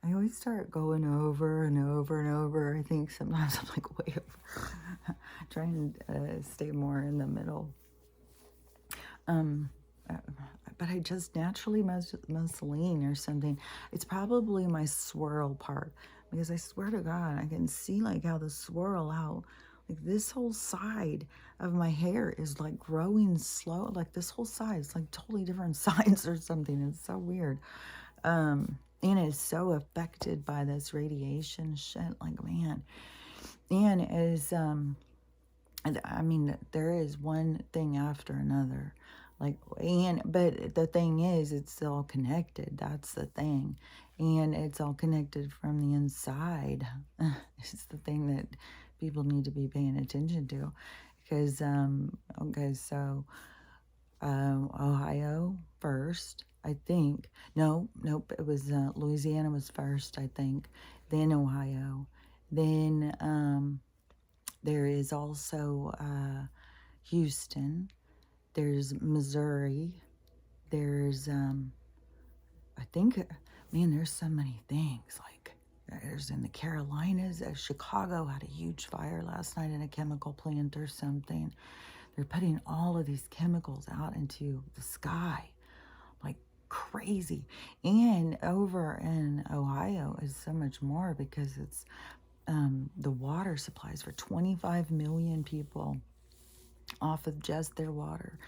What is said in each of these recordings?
I always start going over and over and over. I think sometimes I'm like way over, trying to stay more in the middle. Um, uh, but I just naturally must lean or something. It's probably my swirl part because I swear to God, I can see like how the swirl out, like this whole side of my hair is like growing slow. Like this whole side is like totally different sides or something. It's so weird. And it's so affected by this radiation shit. Like, man. And I mean, there is one thing after another. Like, but the thing is, it's all connected. That's the thing. And it's all connected from the inside. It's the thing that people need to be paying attention to. Because, okay, so Ohio first, I think. No, nope, it was Louisiana was first, I think. Then Ohio. Then there is also Houston. There's Missouri. There's, I think, man, there's so many things. Like, there's in the Carolinas. Chicago had a huge fire last night in a chemical plant or something. They're putting all of these chemicals out into the sky like crazy. And over in Ohio is so much more because it's the water supplies for 25 million people off of just their water.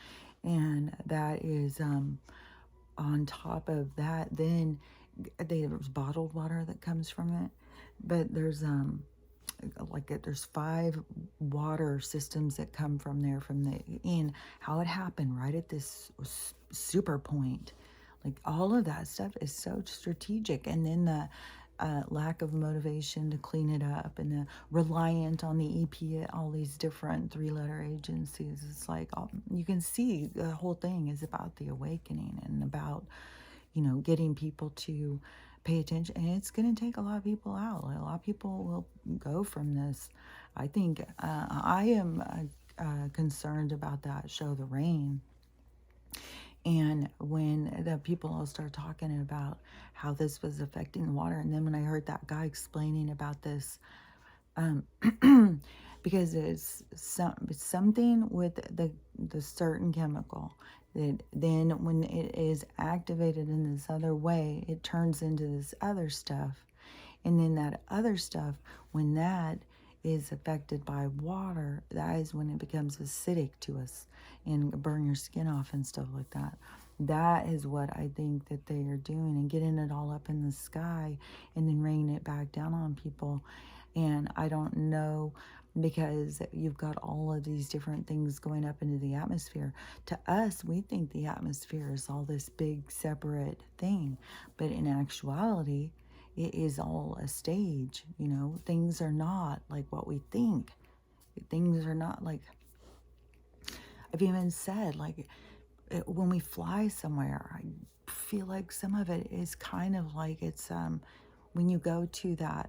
And that is on top of that, then there's bottled water that comes from it. But there's 5 water systems that come from there and how it happened right at this super point. Like all of that stuff is so strategic. And then the lack of motivation to clean it up and the reliant on the EPA, all these different 3-letter agencies. It's like you can see the whole thing is about the awakening and about, getting people to pay attention. And it's going to take a lot of people out. Like, a lot of people will go from this. I think I am concerned about that show, The Rain. And when the people all start talking about how this was affecting the water, and then when I heard that guy explaining about this, because it's something with the certain chemical that then when it is activated in this other way, it turns into this other stuff. And then that other stuff, when that is affected by water, that is when it becomes acidic to us and burn your skin off and stuff like that. That is what I think that they are doing, and getting it all up in the sky and then raining it back down on people. And I don't know, because you've got all of these different things going up into the atmosphere. To us, we think the atmosphere is all this big separate thing, but in actuality, it is all a stage. Things are not like what we think. Things are not like, I've even said, like, when we fly somewhere, I feel like some of it is kind of like it's when you go to that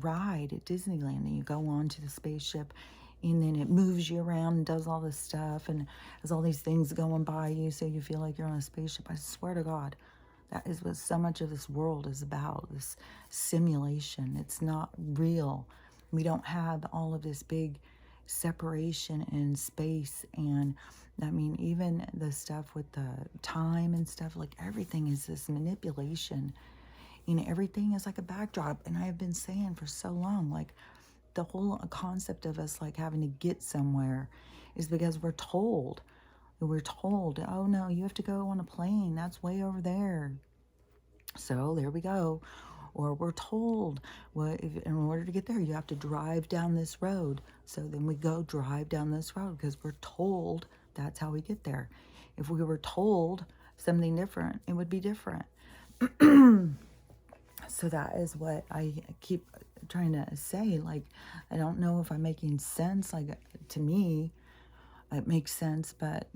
ride at Disneyland and you go on to the spaceship and then it moves you around and does all this stuff and has all these things going by you, so you feel like you're on a spaceship. I swear to God, that is what so much of this world is about, this simulation. It's not real. We don't have all of this big separation in space. And I mean, even the stuff with the time and stuff, like everything is this manipulation. Everything is like a backdrop. And I've been saying for so long, like the whole concept of us like having to get somewhere is because we're told, oh no, you have to go on a plane. That's way over there. So there we go. Or we're told, well, if, in order to get there, you have to drive down this road. So then we go drive down this road because we're told that's how we get there. If we were told something different, it would be different. So that is what I keep trying to say. Like, I don't know if I'm making sense. Like, to me, it makes sense, but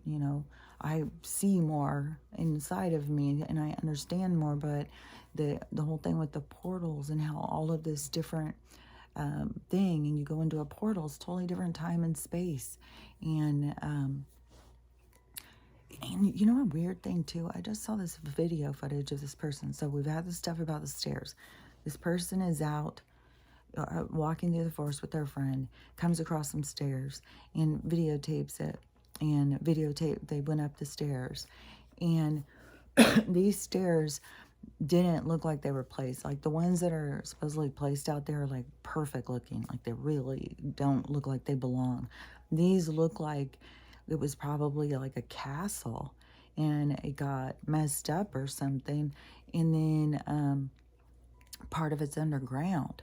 I see more inside of me and I understand more. But the whole thing with the portals and how all of this different thing, and you go into a portal, it's totally different time and space. And a weird thing too, I just saw this video footage of this person. So we've had this stuff about the stairs. This person is out walking through the forest with their friend, comes across some stairs and videotapes it. And they went up the stairs. And these stairs didn't look like they were placed. Like the ones that are supposedly placed out there are like perfect looking. Like they really don't look like they belong. These look like it was probably like a castle and it got messed up or something. And then part of it's underground.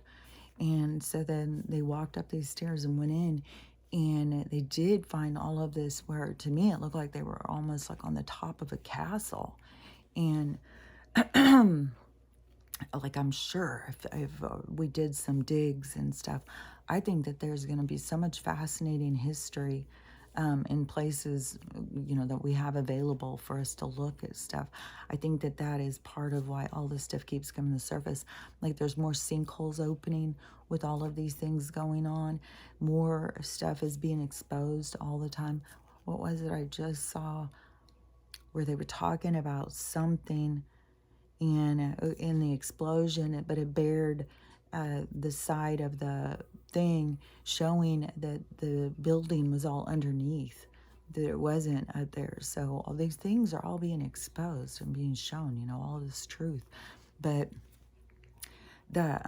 And so then they walked up these stairs and went in, and they did find all of this where to me it looked like they were almost like on the top of a castle. And like I'm sure if we did some digs and stuff, I think that there's going to be so much fascinating history in places, that we have available for us to look at stuff. I think that that is part of why all this stuff keeps coming to the surface. Like there's more sinkholes opening with all of these things going on. More stuff is being exposed all the time. What was it I just saw where they were talking about something and in the explosion, but it bared the side of the thing, showing that the building was all underneath, that it wasn't up there. So all these things are all being exposed and being shown, all this truth. But the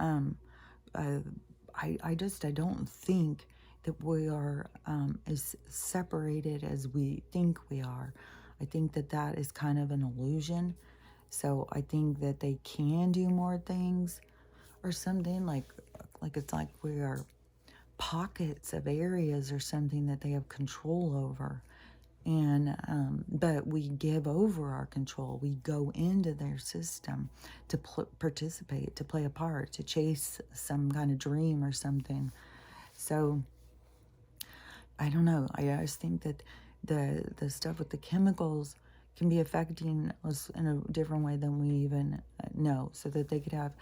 I don't think that we are as separated as we think we are. I think that that is kind of an illusion. So I think that they can do more things or something like it's like we are pockets of areas or something that they have control over. And but we give over our control. We go into their system to participate, to play a part, to chase some kind of dream or something. So I don't know. I just think that the stuff with the chemicals can be affecting us in a different way than we even know. So that they could have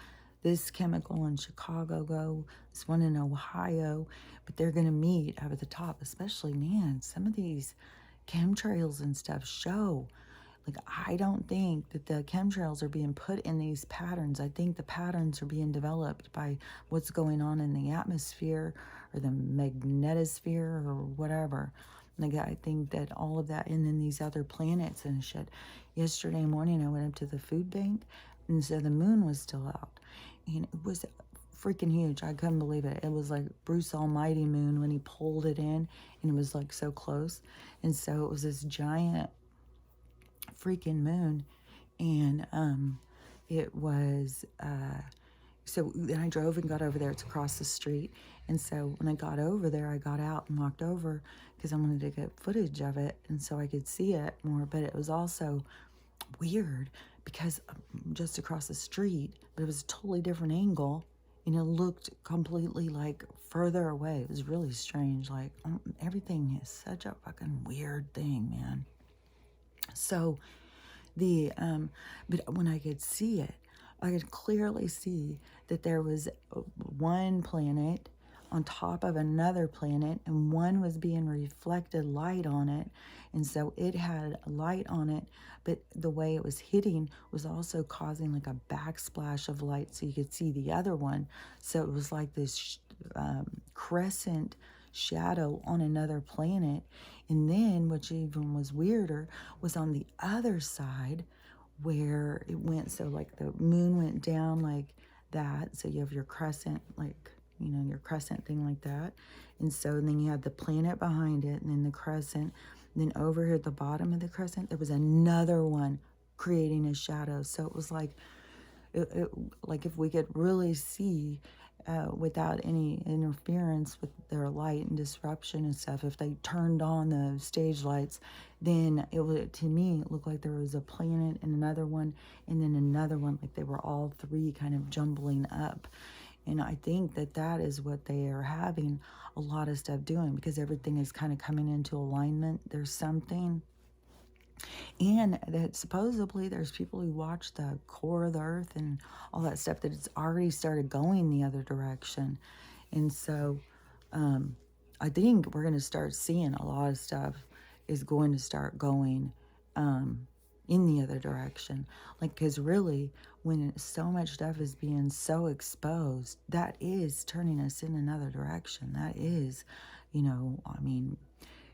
this chemical in Chicago go, this one in Ohio, but they're going to meet up at the top. Especially, man, some of these chemtrails and stuff show. Like, I don't think that the chemtrails are being put in these patterns. I think the patterns are being developed by what's going on in the atmosphere or the magnetosphere or whatever. Like, I think that all of that, and then these other planets and shit. Yesterday morning, I went up to the food bank, and so the moon was still out. And it was freaking huge. I couldn't believe it. It was like Bruce Almighty moon when he pulled it in, and it was like so close. And so it was this giant freaking moon. And it was so then I drove and got over there. It's across the street. And so when I got over there, I got out and walked over because I wanted to get footage of it and so I could see it more. But it was also weird because just across the street, but it was a totally different angle, and it looked completely like further away. It was really strange. Like everything is such a fucking weird thing, man. So but when I could see it, I could clearly see that there was one planet on top of another planet, and one was being reflected light on it, and so it had light on it, but the way it was hitting was also causing like a backsplash of light, so you could see the other one. So it was like this crescent shadow on another planet. And then, which even was weirder, was on the other side where it went, so like the moon went down like that, so you have your crescent, like your crescent thing like that, and so then you had the planet behind it, and then the crescent, and then over here at the bottom of the crescent there was another one creating a shadow. So it was like like if we could really see without any interference with their light and disruption and stuff, if they turned on the stage lights, then it would, to me, look like there was a planet and another one and then another one, like they were all three kind of jumbling up. And I think that that is what they are having a lot of stuff doing, because everything is kind of coming into alignment. There's something. And that supposedly there's people who watch the core of the earth and all that stuff, that it's already started going the other direction. And so I think we're going to start seeing a lot of stuff is going to start going in the other direction. Like, because really, when so much stuff is being so exposed, that is turning us in another direction. That is, I mean,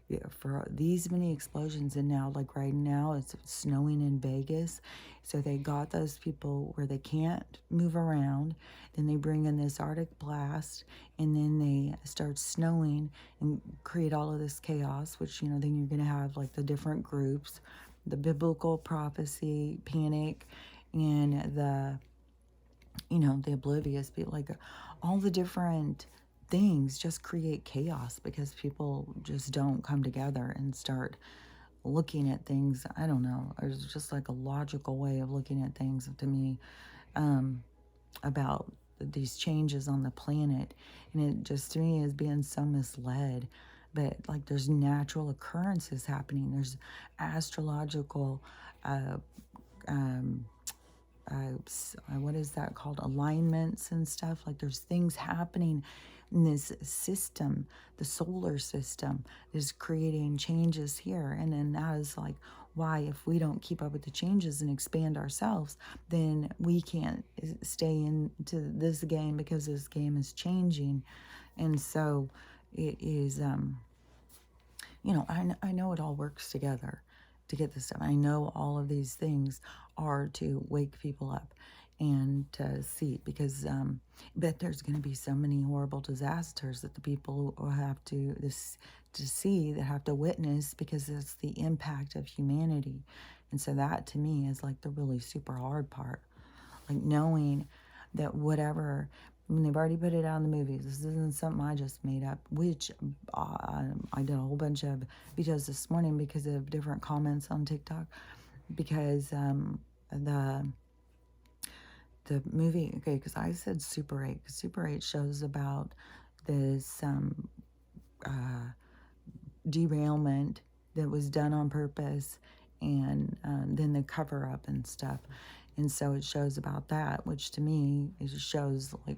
yeah, for these many explosions, and now, like right now, it's snowing in Vegas. So they got those people where they can't move around. Then they bring in this Arctic blast, and then they start snowing and create all of this chaos, which, then you're going to have like the different groups, the biblical prophecy, panic, and the oblivious people, like all the different things just create chaos because people just don't come together and start looking at things. I don't know. There's just like a logical way of looking at things to me, about these changes on the planet. And it just to me is being so misled. But like there's natural occurrences happening, there's astrological what is that called, alignments and stuff. Like there's things happening in this system, the solar system is creating changes here. And then that is like why, if we don't keep up with the changes and expand ourselves, then we can't stay into this game, because this game is changing. And so it is I know it all works together to get this done. I know all of these things are to wake people up and to see, because but there's going to be so many horrible disasters that the people will have to see, that have to witness, because it's the impact of humanity. And so that to me is like the really super hard part, like knowing that whatever, I mean, they've already put it out in the movies. This isn't something I just made up, which I did a whole bunch of videos this morning because of different comments on TikTok. Because the movie, okay, because I said Super 8, because Super 8 shows about this derailment that was done on purpose, and then the cover up and stuff. And so it shows about that, which to me, it just shows like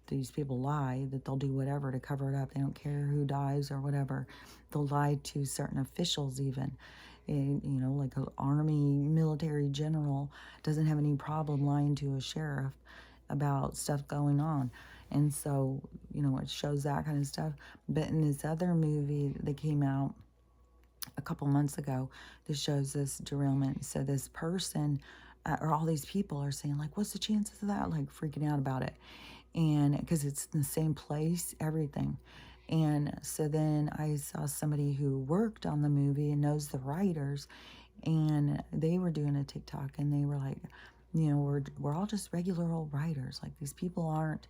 these people lie, that they'll do whatever to cover it up. They don't care who dies or whatever. They'll lie to certain officials even. And, like an army military general doesn't have any problem lying to a sheriff about stuff going on. And so, it shows that kind of stuff. But in this other movie that came out a couple months ago, that shows this derailment. So this person, or all these people are saying, like, what's the chances of that? Like freaking out about it. And because it's in the same place, everything. And so then I saw somebody who worked on the movie and knows the writers, and they were doing a TikTok, and they were like, we're all just regular old writers. Like these people aren't,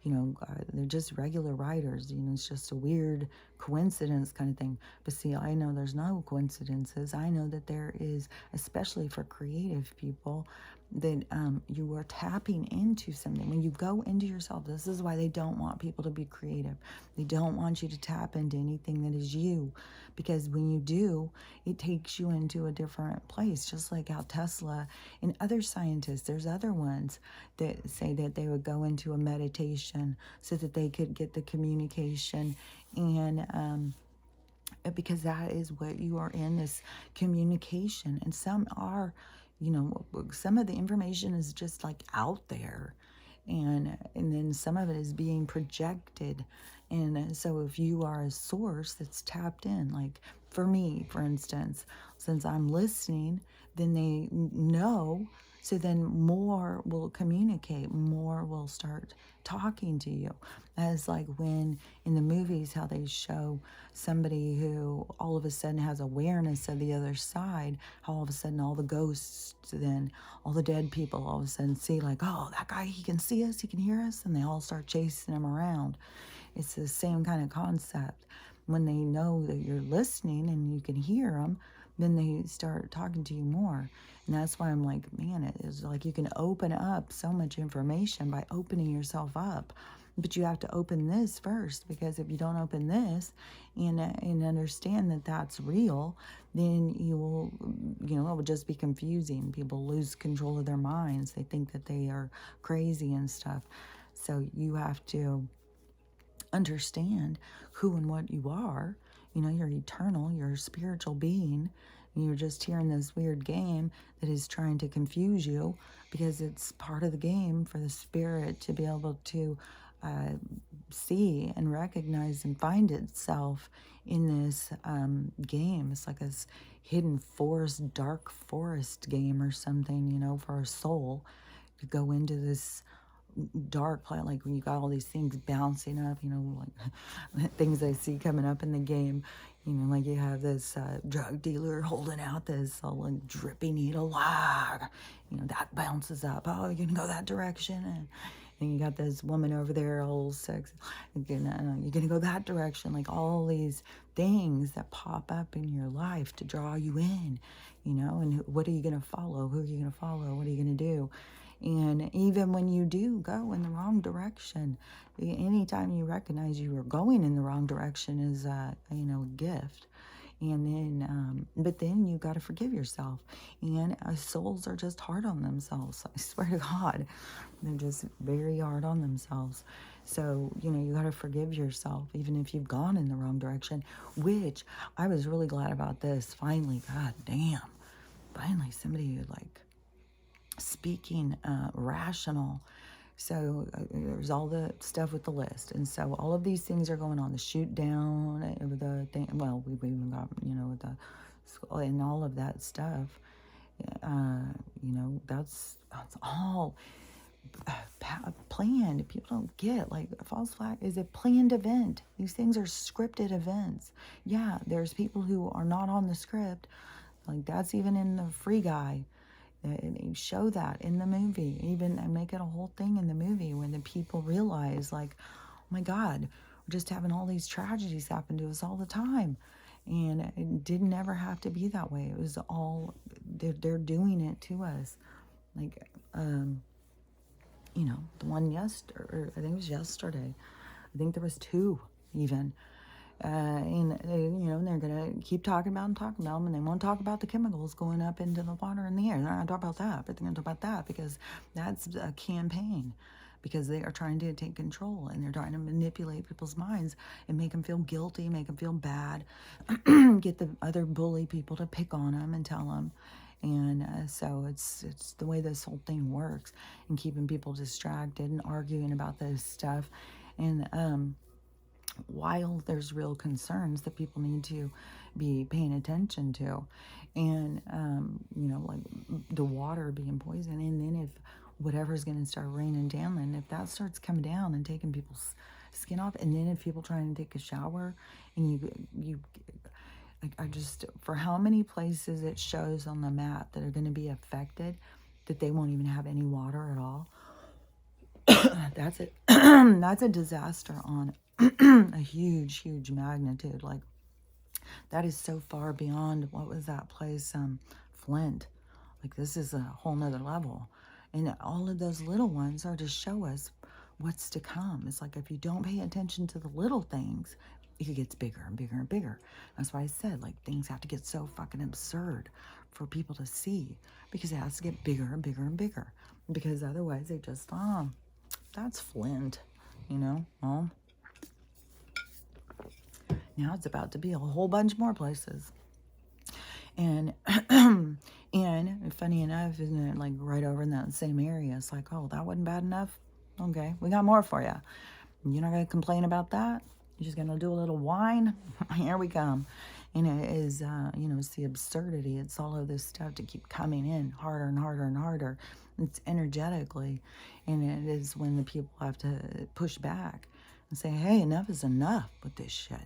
they're just regular writers. It's just a weird coincidence kind of thing. But see, I know there's no coincidences. I know that there is, especially for creative people, that you are tapping into something. When you go into yourself, this is why they don't want people to be creative. They don't want you to tap into anything that is you, because when you do, it takes you into a different place. Just like how Tesla and other scientists, there's other ones that say that they would go into a meditation so that they could get the communication, and because that is what you are in, this communication. And some are, some of the information is just like out there, and then some of it is being projected. And so if you are a source that's tapped in, like for me, for instance, since I'm listening, then they know, so then more will communicate, more will start talking to you. As like when in the movies, how they show somebody who all of a sudden has awareness of the other side, how all of a sudden all the ghosts, then all the dead people all of a sudden see, like, oh, that guy, he can see us, he can hear us, and they all start chasing him around. It's the same kind of concept. When they know that you're listening and you can hear them, then they start talking to you more. And that's why I'm like, man, it is like you can open up so much information by opening yourself up. But you have to open this first, because if you don't open this and understand that that's real, then you will, it will just be confusing. People lose control of their minds. They think that they are crazy and stuff. So you have to understand who and what you are. You're eternal, you're a spiritual being, You're just hearing this weird game that is trying to confuse you, because it's part of the game for the spirit to be able to see and recognize and find itself in this game. It's like this hidden forest, dark forest game or something, for a soul to go into this dark planet, like when you got all these things bouncing up, like things I see coming up in the game, like you have this drug dealer holding out this like drippy needle, that bounces up. Oh, you're gonna go that direction, and you got this woman over there, all sex. You're gonna go that direction. Like all these things that pop up in your life to draw you in, and what are you gonna follow? Who are you gonna follow? What are you gonna do? And even when you do go in the wrong direction, anytime you recognize you are going in the wrong direction is, a gift. And then, but then you got to forgive yourself. And souls are just hard on themselves. I swear to God, they're just very hard on themselves. So, you got to forgive yourself, even if you've gone in the wrong direction, which I was really glad about this. Finally, God damn, finally somebody like speaking rational. So there's all the stuff with the list, and so all of these things are going on. The shoot down, the thing. Well, we've even got with the school and all of that stuff. That's all planned. People don't get, like, a false flag is a planned event. These things are scripted events. Yeah, there's people who are not on the script. Like, that's even in the Free Guy. They show that in the movie. Even I make it a whole thing in the movie when the people realize, like, oh my God, we're just having all these tragedies happen to us all the time. And it didn't ever have to be that way. It was all, they're doing it to us. Like, the one yesterday, I think it was yesterday. I think there was two even. And they're gonna keep talking about them, and they won't talk about the chemicals going up into the water and the air. They're not gonna talk about that, but they're gonna talk about that because that's a campaign, because they are trying to take control, and they're trying to manipulate people's minds and make them feel guilty, make them feel bad, get the other bully people to pick on them and tell them. And so it's the way this whole thing works, and keeping people distracted and arguing about this stuff. And while there's real concerns that people need to be paying attention to, and like the water being poisoned, and then if whatever's going to start raining down, and if that starts coming down and taking people's skin off, and then if people trying to take a shower, and I just, for how many places it shows on the map that are going to be affected, that they won't even have any water at all. That's it. That's a disaster on a huge magnitude. Like, that is so far beyond, what was that place, Flint. Like, this is a whole nother level, and all of those little ones are to show us what's to come. It's like, if you don't pay attention to the little things, it gets bigger and bigger and bigger. That's why I said, like, things have to get so fucking absurd for people to see, because it has to get bigger and bigger and bigger, because otherwise they just, that's Flint, well, now it's about to be a whole bunch more places. And and funny enough, isn't it, like right over in that same area? It's like, oh, that wasn't bad enough. Okay, we got more for you. You're not gonna complain about that. You're just gonna do a little whine. Here we come. And it is, it's the absurdity. It's all of this stuff to keep coming in harder and harder and harder. It's energetically, and it is when the people have to push back and say, hey, enough is enough with this shit.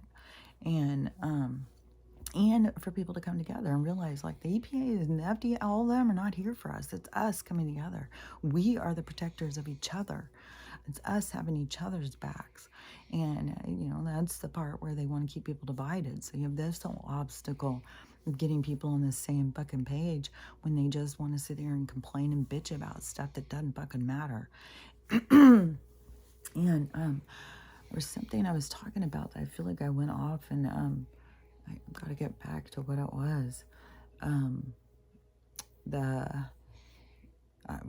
And for people to come together and realize, like, the EPA and the FDA, all of them are not here for us. It's us coming together. We are the protectors of each other. It's us having each other's backs. And, that's the part where they want to keep people divided. So you have this whole obstacle of getting people on the same fucking page when they just want to sit there and complain and bitch about stuff that doesn't fucking matter. And there was something I was talking about that I feel like I went off, and I got to get back to what it was.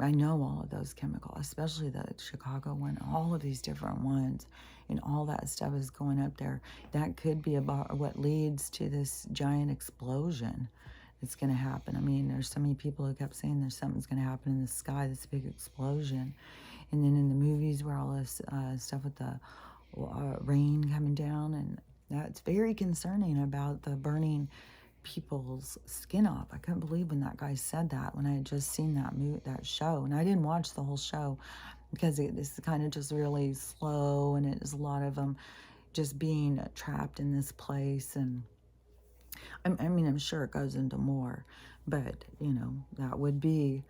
I know all of those chemicals, especially the Chicago one, all of these different ones, and all that stuff is going up there. That could be about what leads to this giant explosion it's going to happen. I mean, there's so many people who kept saying there's something's going to happen in the sky, this big explosion. And then in the movies where all this stuff with the rain coming down, and that's very concerning about the burning people's skin off. I couldn't believe when that guy said that, when I had just seen that show. And I didn't watch the whole show because it's kind of just really slow, and it is a lot of them just being trapped in this place. And I mean, I'm sure it goes into more, but that would be,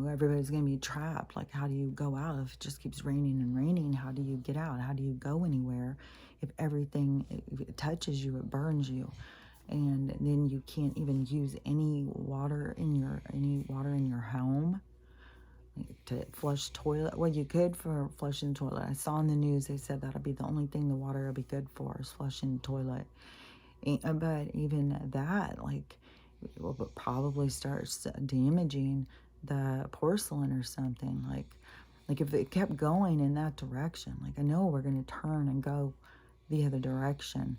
everybody's going to be trapped. Like, how do you go out if it just keeps raining and raining? How do you get out? How do you go anywhere if everything, if it touches you, it burns you? And then you can't even use any water in your home to flush toilet. Well, you could for flushing the toilet. I saw in the news they said that'll be the only thing the water will be good for, is flushing the toilet. But even that, like, will probably starts damaging the porcelain or something. Like if it kept going in that direction, like, I know we're going to turn and go the other direction.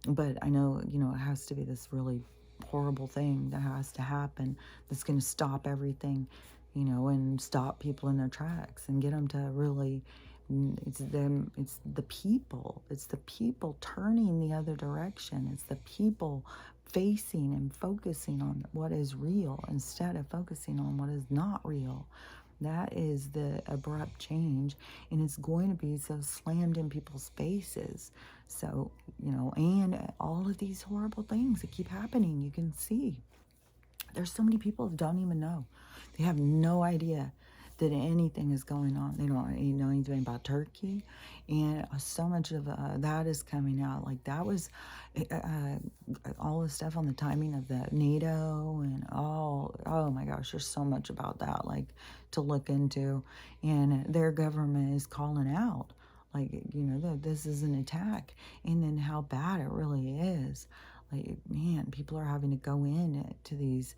But I know, it has to be this really horrible thing that has to happen that's going to stop everything, and stop people in their tracks and get them to really, it's the people turning the other direction. It's the people facing and focusing on what is real instead of focusing on what is not real. That is the abrupt change, and it's going to be so slammed in people's faces. So, and all of these horrible things that keep happening, you can see. There's so many people that don't even know. They have no idea that anything is going on. They don't know anything about Turkey, and so much of that is coming out. Like, that was all the stuff on the timing of the NATO and all. Oh my gosh, there's so much about that, like, to look into, and their government is calling out, like, that this is an attack, and then how bad it really is. Like, man, people are having to go in to these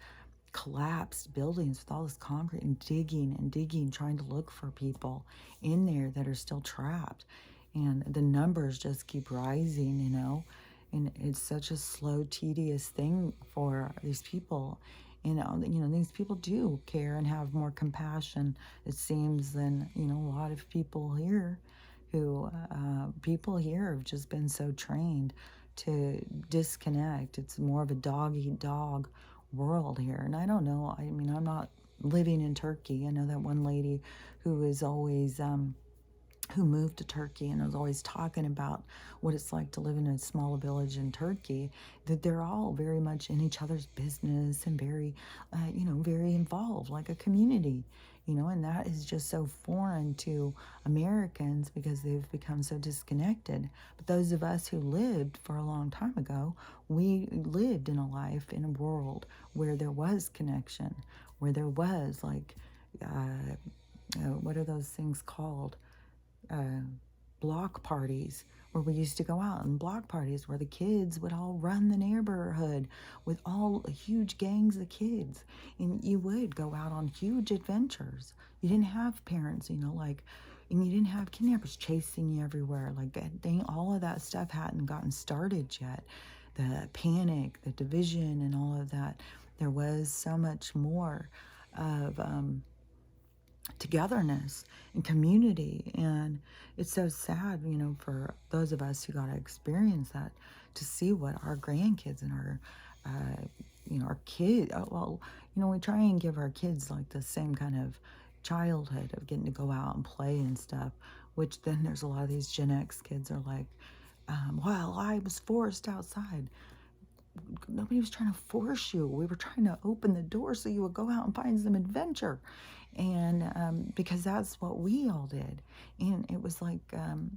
collapsed buildings with all this concrete and digging, trying to look for people in there that are still trapped. And the numbers just keep rising, and it's such a slow, tedious thing for these people. These people do care and have more compassion, it seems, than, a lot of people here have just been so trained to disconnect. It's more of a dog eat dog world here. And I don't know, I mean, I'm not living in Turkey. I know that one lady who is always who moved to Turkey and was always talking about what it's like to live in a small village in Turkey, that they're all very much in each other's business and very, very involved, like a community, and that is just so foreign to Americans because they've become so disconnected. But those of us who lived for a long time ago, we lived in a life, in a world where there was connection, where there was, like, what are those things called? Block parties, where we used to go out, and block parties where the kids would all run the neighborhood with all huge gangs of kids, and you would go out on huge adventures. You didn't have parents, and you didn't have kidnappers chasing you everywhere. Like, all of that stuff hadn't gotten started yet. The panic, the division, and all of that. There was so much more of togetherness and community, and it's so sad, for those of us who got to experience that, to see what our grandkids and our kids, we try and give our kids, like, the same kind of childhood of getting to go out and play and stuff, which then there's a lot of these Gen X kids are like, well, I was forced outside. Nobody was trying to force you. We were trying to open the door so you would go out and find some adventure. And because that's what we all did. And it was like,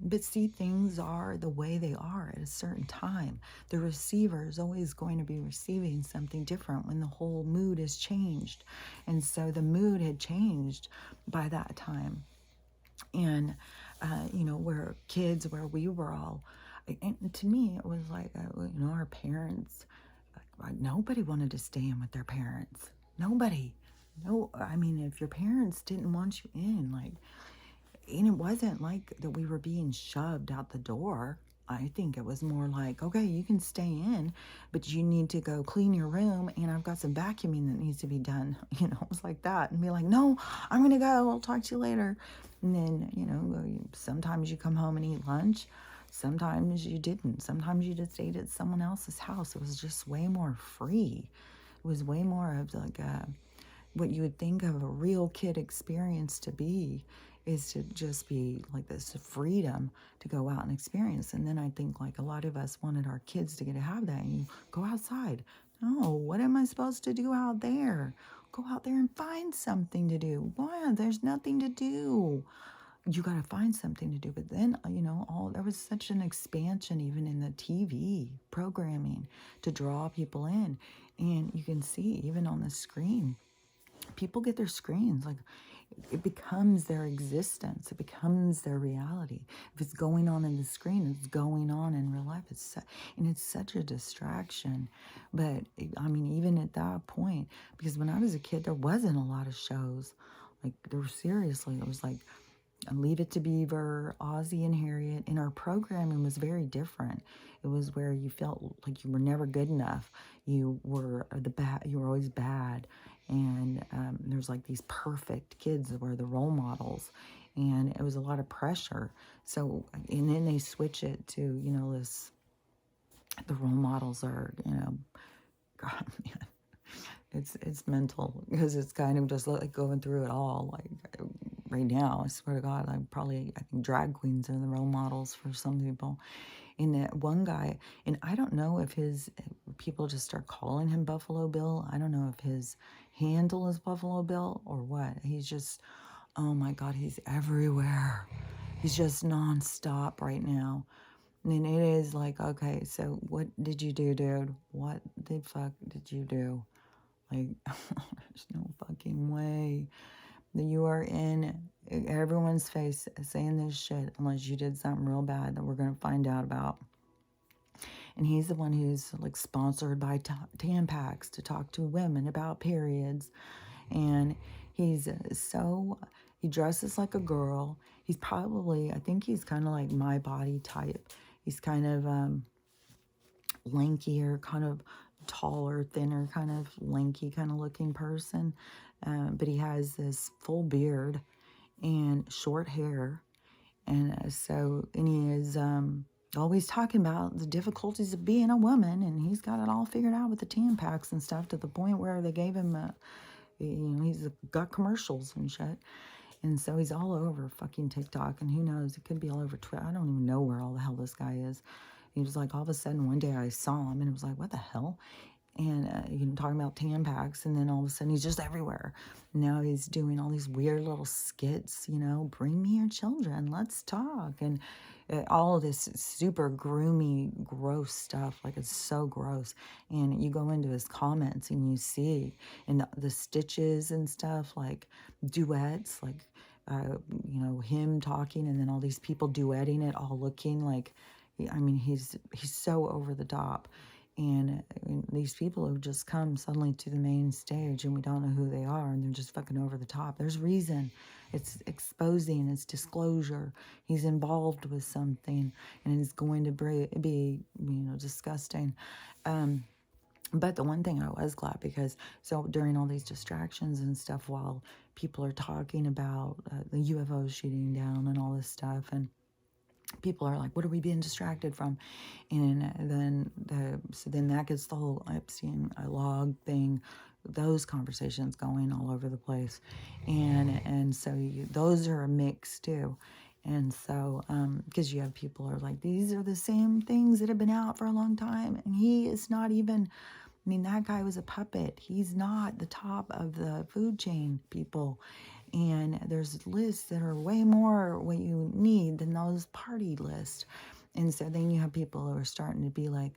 but see, things are the way they are at a certain time. The receiver is always going to be receiving something different when the whole mood has changed. And so the mood had changed by that time. And, where kids, where we were all, and to me, it was like, our parents, nobody wanted to stay in with their parents. Nobody. No, I mean, if your parents didn't want you in, like, and it wasn't like that we were being shoved out the door. I think it was more like, okay, you can stay in, but you need to go clean your room, and I've got some vacuuming that needs to be done. It was like that. And be like, no, I'm going to go. I'll talk to you later. And then, sometimes you come home and eat lunch. Sometimes you didn't. Sometimes you just ate at someone else's house. It was just way more free. It was way more of like what you would think of a real kid experience to be, is to just be like this freedom to go out and experience. And then I think like a lot of us wanted our kids to get to have that. And you go outside. No, what am I supposed to do out there? Go out there and find something to do. Why? There's nothing to do. You got to find something to do. But then, there was such an expansion even in the TV programming to draw people in. And you can see even on the screen, people get their screens. Like, it becomes their existence. It becomes their reality. If it's going on in the screen, it's going on in real life. And it's such a distraction. But even at that point, because when I was a kid, there wasn't a lot of shows. Like, it was like Leave It to Beaver, Ozzie and Harriet, and our programming was very different. It was where you felt like you were never good enough. You were you were always bad, and there's like these perfect kids that were the role models, and it was a lot of pressure. So, and then they switch it to this. The role models are God, man, it's mental, because it's kind of just like going through it all. Like right now, I swear to God, I think drag queens are the role models for some people. And that one guy, and I don't know if people just start calling him Buffalo Bill. I don't know if his handle is Buffalo Bill or what. He's just, oh my God, he's everywhere. He's just nonstop right now. And it is like, okay, so what did you do, dude? What the fuck did you do? Like, there's no fucking way that you are in everyone's face saying this shit unless you did something real bad that we're going to find out about. And he's the one who's like sponsored by Tampax to talk to women about periods. And he's he dresses like a girl. He's probably, I think he's kind of like my body type. He's kind of lankier, kind of taller, thinner, kind of lanky kind of looking person. But he has this full beard and short hair. And and he is always talking about the difficulties of being a woman. And he's got it all figured out with the Tampax and stuff, to the point where they gave him, he's got commercials and shit. And so he's all over fucking TikTok, and who knows, it could be all over Twitter. I don't even know where all the hell this guy is. He was like, all of a sudden, one day I saw him, and it was like, what the hell? And talking about Tampax, and then all of a sudden he's just everywhere. Now he's doing all these weird little skits, bring me your children, let's talk, and all of this super groomy, gross stuff. Like, it's so gross. And you go into his comments and you see, and the stitches and stuff, like duets, like him talking, and then all these people duetting it, all looking like, he's so over the top. And these people have just come suddenly to the main stage, and we don't know who they are, and they're just fucking over the top. There's reason. It's exposing. It's disclosure. He's involved with something, and it's going to be disgusting. But the one thing I was glad, because so during all these distractions and stuff, while people are talking about the UFOs shooting down and all this stuff, and people are like, what are we being distracted from? And then that gets the whole Epstein log thing, those conversations going all over the place. And so those are a mix too. And so, because you have people who are like, these are the same things that have been out for a long time. And he is not even, that guy was a puppet. He's not the top of the food chain, people. And there's lists that are way more what you need than those party lists. And so then you have people who are starting to be like,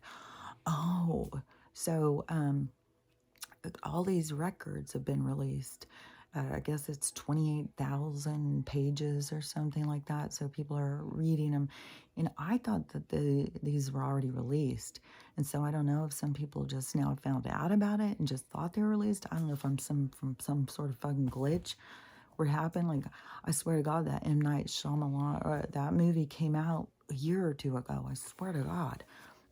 oh, so all these records have been released. I guess it's 28,000 pages or something like that. So people are reading them. And I thought that these were already released. And so I don't know if some people just now found out about it and just thought they were released. I don't know if I'm from some sort of fucking glitch what happened. Like, I swear to God, that M. Night Shyamalan, or that movie came out a year or two ago. I swear to God.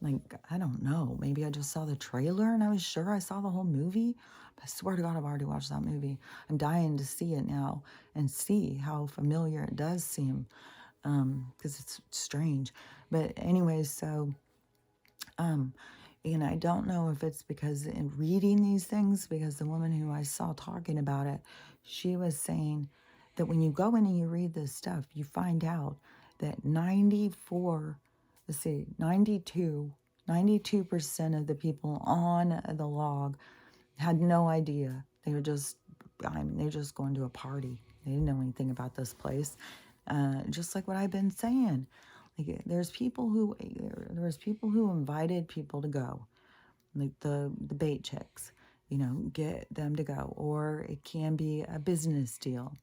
Like, I don't know. Maybe I just saw the trailer and I was sure I saw the whole movie. But I swear to God, I've already watched that movie. I'm dying to see it now and see how familiar it does seem, because it's strange. But anyways, so and I don't know if it's because in reading these things, because the woman who I saw talking about it, she was saying that when you go in and you read this stuff, you find out that 94, let's see, 92% of the people on the log had no idea. They were just, they're just going to a party. They didn't know anything about this place. Just like what I've been saying. Like there's people who invited people to go, like the bait chicks, get them to go, or it can be a business deal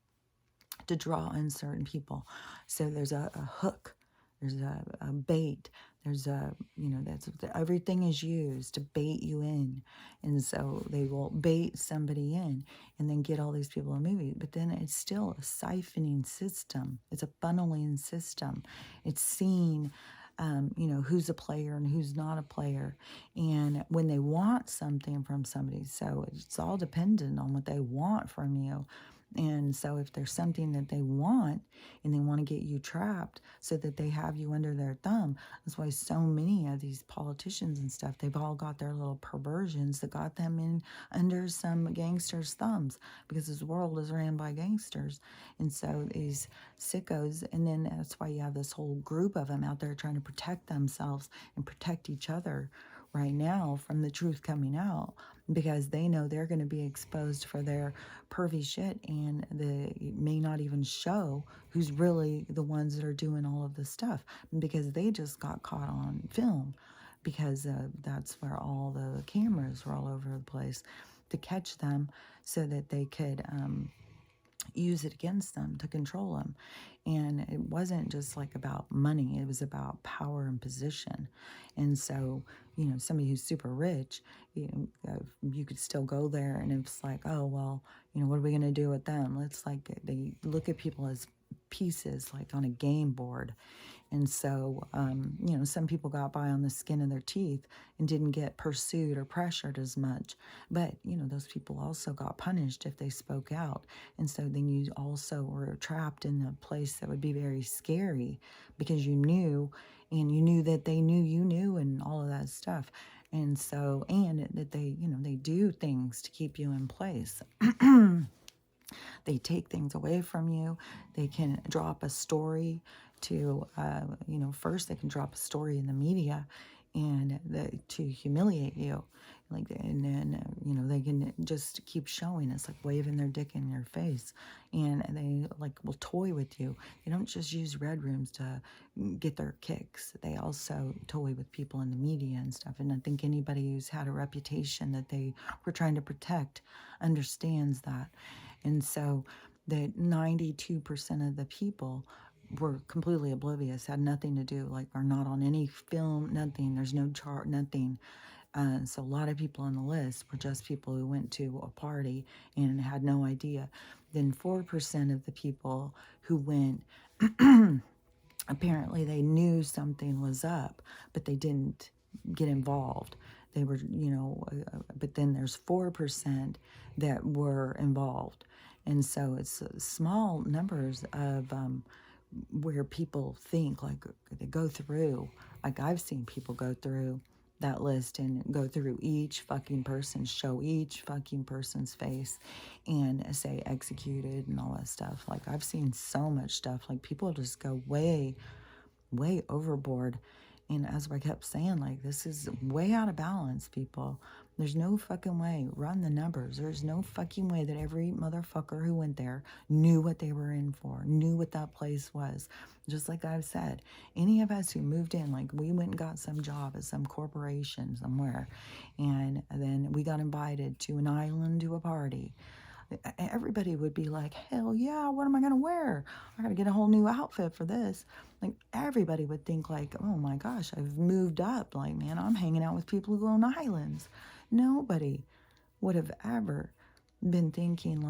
to draw in certain people. So there's a hook, there's a bait, there's that's everything is used to bait you in. And so they will bait somebody in and then get all these people a movie. But then it's still a siphoning system, it's a funneling system. It's seeing who's a player and who's not a player. And when they want something from somebody, so it's all dependent on what they want from you. And so if there's something that they want and they want to get you trapped so that they have you under their thumb, that's why so many of these politicians and stuff, they've all got their little perversions that got them in under some gangsters' thumbs, because this world is ran by gangsters. And so these sickos, and then that's why you have this whole group of them out there trying to protect themselves and protect each other right now from the truth coming out, because they know they're going to be exposed for their pervy shit, and they may not even show who's really the ones that are doing all of this stuff, because they just got caught on film, because that's where all the cameras were all over the place to catch them so that they could use it against them to control them. And it wasn't just like about money, it was about power and position. And so, somebody who's super rich, you could still go there and it's like, oh, well, what are we going to do with them? It's like they look at people as pieces, like on a game board. And so, some people got by on the skin of their teeth and didn't get pursued or pressured as much. But, those people also got punished if they spoke out. And so then you also were trapped in a place that would be very scary, because you knew, and you knew that they knew you knew, and all of that stuff. And so, and that they do things to keep you in place. They take things away from you. They can drop a story to, first they can drop a story in the media and to humiliate you. And then, they can just keep showing. It's like waving their dick in your face. And they will toy with you. They don't just use red rooms to get their kicks. They also toy with people in the media and stuff. And I think anybody who's had a reputation that they were trying to protect understands that. And so that 92% of the people were completely oblivious, had nothing to do, are not on any film, nothing. There's no chart, nothing. So a lot of people on the list were just people who went to a party and had no idea. Then 4% of the people who went, apparently they knew something was up, but they didn't get involved. They were, but then there's 4% that were involved. And so it's small numbers of where people think, they go through, I've seen people go through that list and go through each fucking person, show each fucking person's face and say executed and all that stuff. I've seen so much stuff, people just go way overboard. And as I kept saying, this is way out of balance, people. There's no fucking way. Run the numbers. There's no fucking way that every motherfucker who went there knew what they were in for, knew what that place was. Just like I've said, any of us who moved in, we went and got some job at some corporation somewhere, and then we got invited to an island to a party. Everybody would be like, hell yeah, what am I going to wear? I got to get a whole new outfit for this. Everybody would think oh my gosh, I've moved up. Man, I'm hanging out with people who own islands. Nobody would have ever been thinking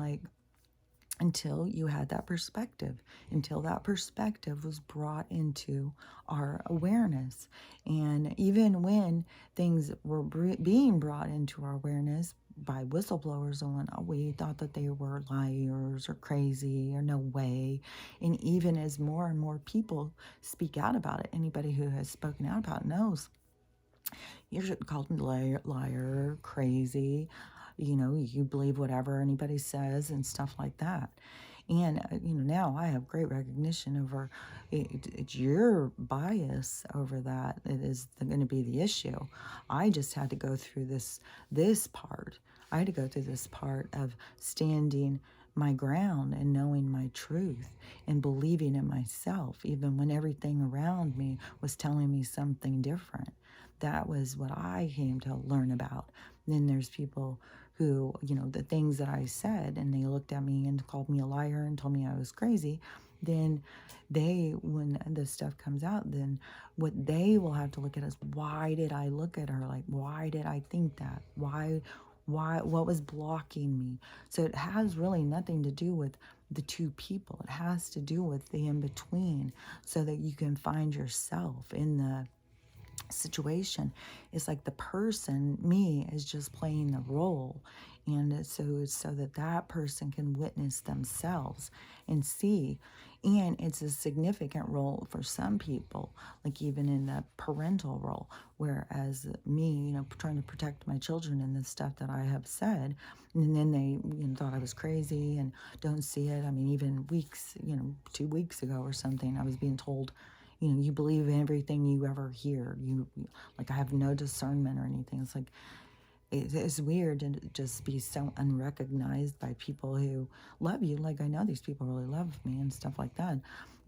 until you had that perspective, until that perspective was brought into our awareness. And even when things were being brought into our awareness by whistleblowers and whatnot, we thought that they were liars or crazy or no way. And even as more and more people speak out about it, anybody who has spoken out about it knows you're called liar, crazy. You believe whatever anybody says and stuff like that. And, now I have great recognition over it's your bias over that. It is going to be the issue. I just had to go through this part. I had to go through this part of standing my ground and knowing my truth and believing in myself, even when everything around me was telling me something different. That was what I came to learn about. Then there's people who, the things that I said, and they looked at me and called me a liar and told me I was crazy. Then when this stuff comes out, then what they will have to look at is, why did I look at her? Like, why did I think that? What was blocking me? So it has really nothing to do with the two people. It has to do with the in between, so that you can find yourself in the situation. It's like the person, me, is just playing the role. And so that that person can witness themselves and see. And it's a significant role for some people, like even in the parental role. Whereas me, trying to protect my children and the stuff that I have said, and then they thought I was crazy and don't see it. I mean, even weeks, 2 weeks ago or something, I was being told, you believe everything you ever hear. Like, I have no discernment or anything. It's like, it's weird to just be so unrecognized by people who love you. Like, I know these people really love me and stuff like that.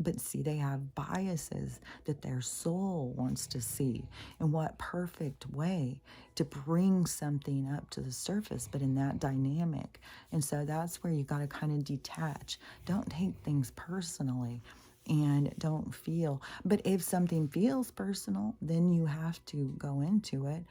But see, they have biases that their soul wants to see. In what perfect way to bring something up to the surface, but in that dynamic. And so that's where you got to kind of detach. Don't take things personally. And don't feel, but if something feels personal, then you have to go into it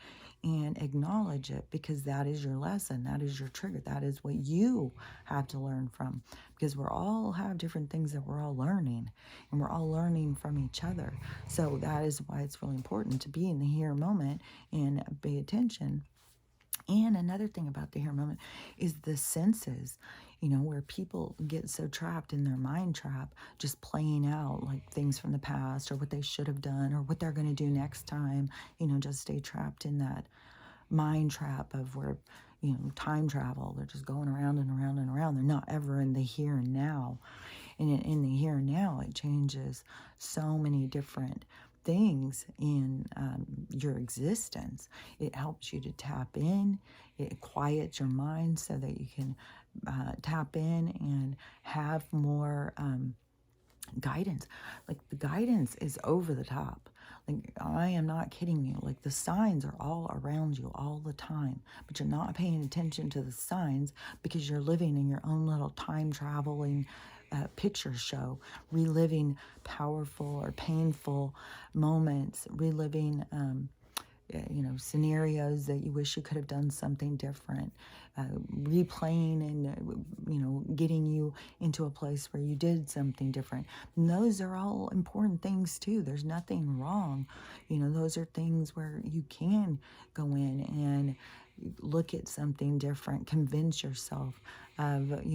and acknowledge it, because that is your lesson, that is your trigger, that is what you have to learn from, because we're all have different things that we're all learning, and we're all learning from each other. So that is why it's really important to be in the here moment and pay attention. And another thing about the here moment is the senses, where people get so trapped in their mind trap, just playing out like things from the past or what they should have done or what they're going to do next time, just stay trapped in that mind trap of where, time travel. They're just going around and around and around. They're not ever in the here and now. And in the here and now, it changes so many different things in your existence. It helps you to tap in. It quiets your mind so that you can tap in and have more guidance. Like, the guidance is over the top. Like, I am not kidding you. Like, the signs are all around you all the time, but you're not paying attention to the signs because you're living in your own little time traveling picture show, reliving powerful or painful moments, reliving scenarios that you wish you could have done something different, replaying and, getting you into a place where you did something different. And those are all important things too. There's nothing wrong. Those are things where you can go in and look at something different, convince yourself of, that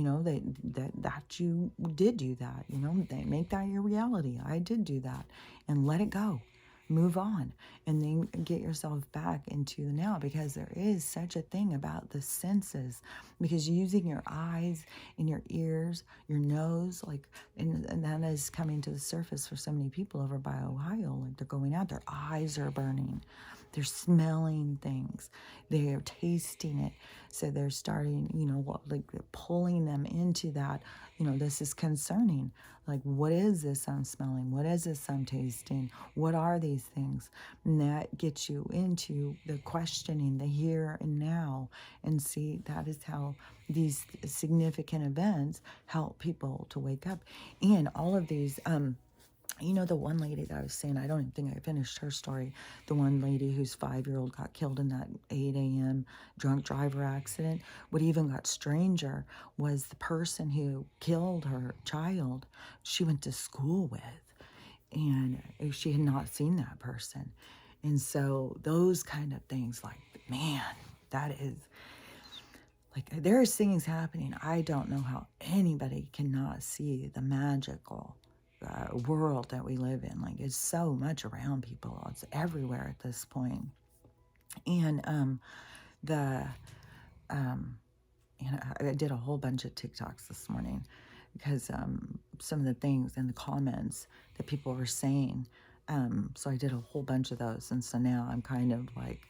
you did do that, they make that your reality. I did do that, and let it go. Move on, and then get yourself back into the now, because there is such a thing about the senses, because using your eyes and your ears, your nose, like, and that is coming to the surface for so many people over by Ohio. Like, they're going out, their eyes are burning, they're smelling things, they're tasting it, so they're starting, like, pulling them into that. This is concerning. Like, what is this I'm smelling? What is this I'm tasting? What are these things? And that gets you into the questioning, the here and now. And see, that is how these significant events help people to wake up. And all of these You know, the one lady that I was saying, I don't even think I finished her story. The one lady whose 5-year-old got killed in that 8 a.m. drunk driver accident. What even got stranger was the person who killed her child, she went to school with. And she had not seen that person. And so those kind of things, like, man, that is, like, there's things happening. I don't know how anybody cannot see the magical world that we live in. Like, it's so much around people. It's everywhere at this point. And the and I did a whole bunch of TikToks this morning because some of the things in the comments that people were saying. So I did a whole bunch of those, and so now I'm kind of like,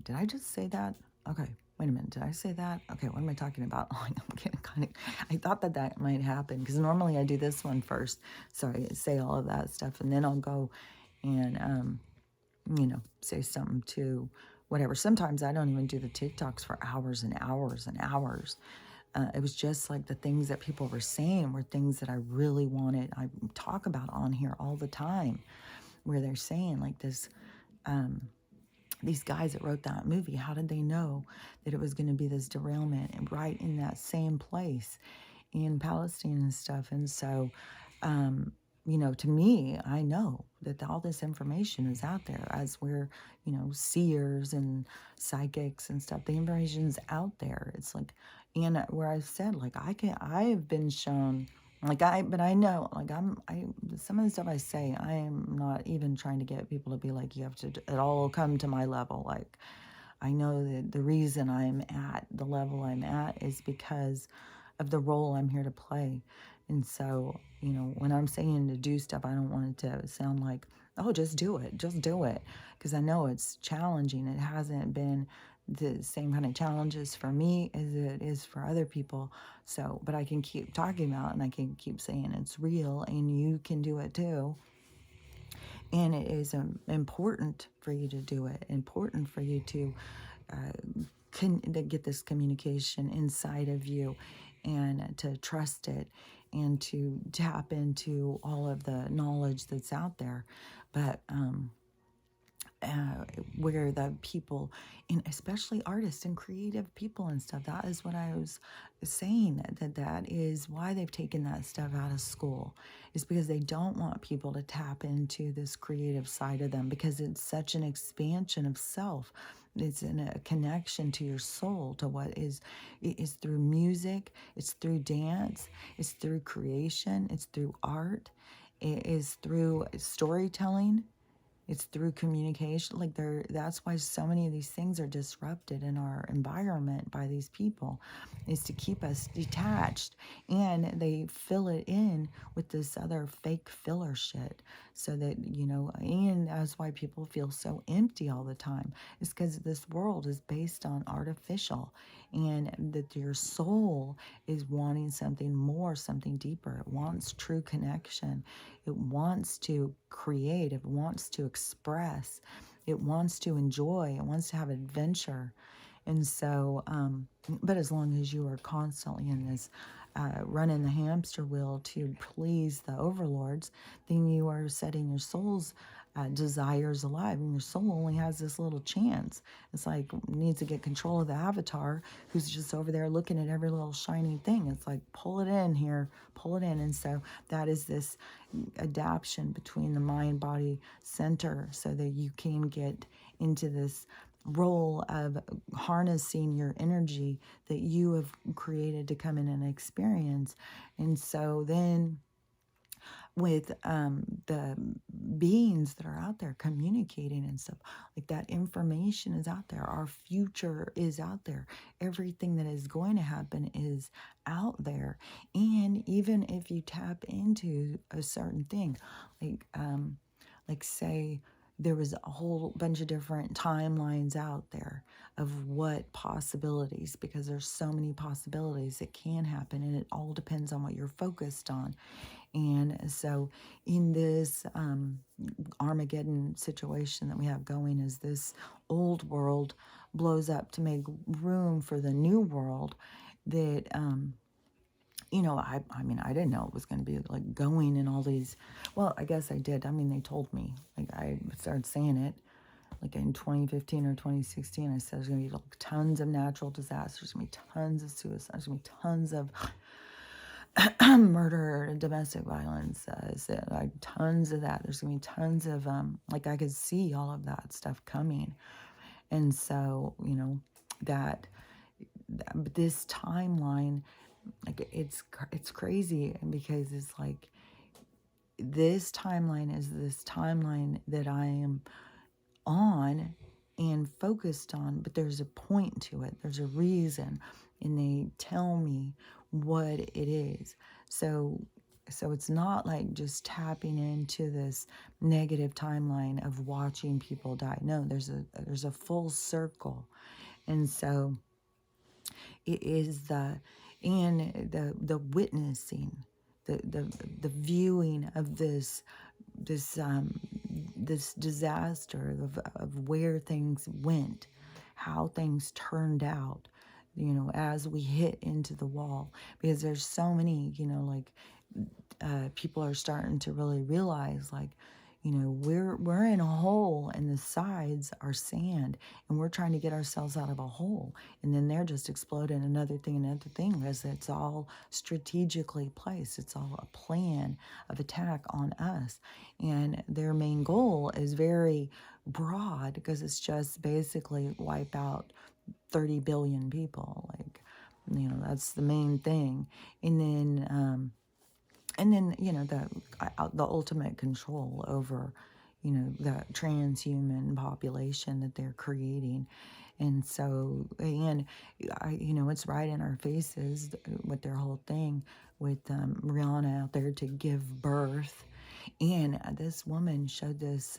did I just say that? Okay, wait a minute, did I say that? Okay, what am I talking about? Like, I'm getting kind of, I thought that that might happen because normally I do this one first, so I say all of that stuff, and then I'll go and say something to whatever. Sometimes I don't even do the TikToks for hours and hours and hours. It was just like the things that people were saying were things that I really wanted. I talk about on here all the time, where they're saying like this, these guys that wrote that movie, how did they know that it was going to be this derailment and right in that same place in Palestine and stuff? And so, to me, I know that all this information is out there as we're, seers and psychics and stuff. The information's out there. It's like, and where I've said, like, I have been shown, but I know, like, some of the stuff I say, I am not even trying to get people to be like, you have to, it all come to my level. Like, I know that the reason I'm at the level I'm at is because of the role I'm here to play. And so, when I'm saying to do stuff, I don't want it to sound like, oh, just do it, just do it. Because I know it's challenging. It hasn't been the same kind of challenges for me as it is for other people. So, but I can keep talking about it and I can keep saying it's real and you can do it too. And it is important for you to do it, important for you to get this communication inside of you and to trust it and to tap into all of the knowledge that's out there. But where the people, and especially artists and creative people and stuff, that is what I was saying, that is why they've taken that stuff out of school, is because they don't want people to tap into this creative side of them, because it's such an expansion of self. It's in a connection to your soul, to what is. It is through music, it's through dance, it's through creation, it's through art, it is through storytelling, it's through communication. Like, that's why so many of these things are disrupted in our environment by these people, is to keep us detached. And they fill it in with this other fake filler shit. So that, and that's why people feel so empty all the time. It's because this world is based on artificial, and that your soul is wanting something more, something deeper. It wants true connection. It wants to create. It wants to express. It wants to enjoy. It wants to have adventure. And so, but as long as you are constantly in this running the hamster wheel to please the overlords, then you are setting your soul's desires alive, and your soul only has this little chance. It's like, needs to get control of the avatar who's just over there looking at every little shiny thing. It's like, pull it in here, pull it in. And so that is this adaptation between the mind body center, so that you can get into this role of harnessing your energy that you have created to come in and experience. And so then, with the beings that are out there communicating and stuff, like, that information is out there. Our future is out there. Everything that is going to happen is out there. And even if you tap into a certain thing, like say there was a whole bunch of different timelines out there of what possibilities, because there's so many possibilities that can happen, and it all depends on what you're focused on. And so in this Armageddon situation that we have going, is this old world blows up to make room for the new world that I mean, I didn't know it was going to be like going in all these. Well, I guess I did. I mean, they told me. Like, I started saying it like in 2015 or 2016. I said there's going to be like tons of natural disasters, there's going to be tons of suicides, there's going to be tons of murder and domestic violence, like tons of that. There's going to be tons of, like, I could see all of that stuff coming. And so, that, but this timeline, like, it's crazy because it's like this timeline is this timeline that I am on and focused on, but there's a point to it, there's a reason, and they tell me what it is. So it's not like just tapping into this negative timeline of watching people die. No, there's a full circle. And so it is the witnessing, the viewing of this this disaster of where things went, how things turned out, as we hit into the wall. Because there's so many, like, people are starting to really realize, like, we're in a hole and the sides are sand, and we're trying to get ourselves out of a hole, and then they're just exploding another thing, because it's all strategically placed. It's all a plan of attack on us, and their main goal is very broad because it's just basically wipe out 30 billion people. Like, that's the main thing. And then the ultimate control over, the transhuman population that they're creating. And so, and it's right in our faces with their whole thing with Rihanna out there to give birth. And this woman showed this,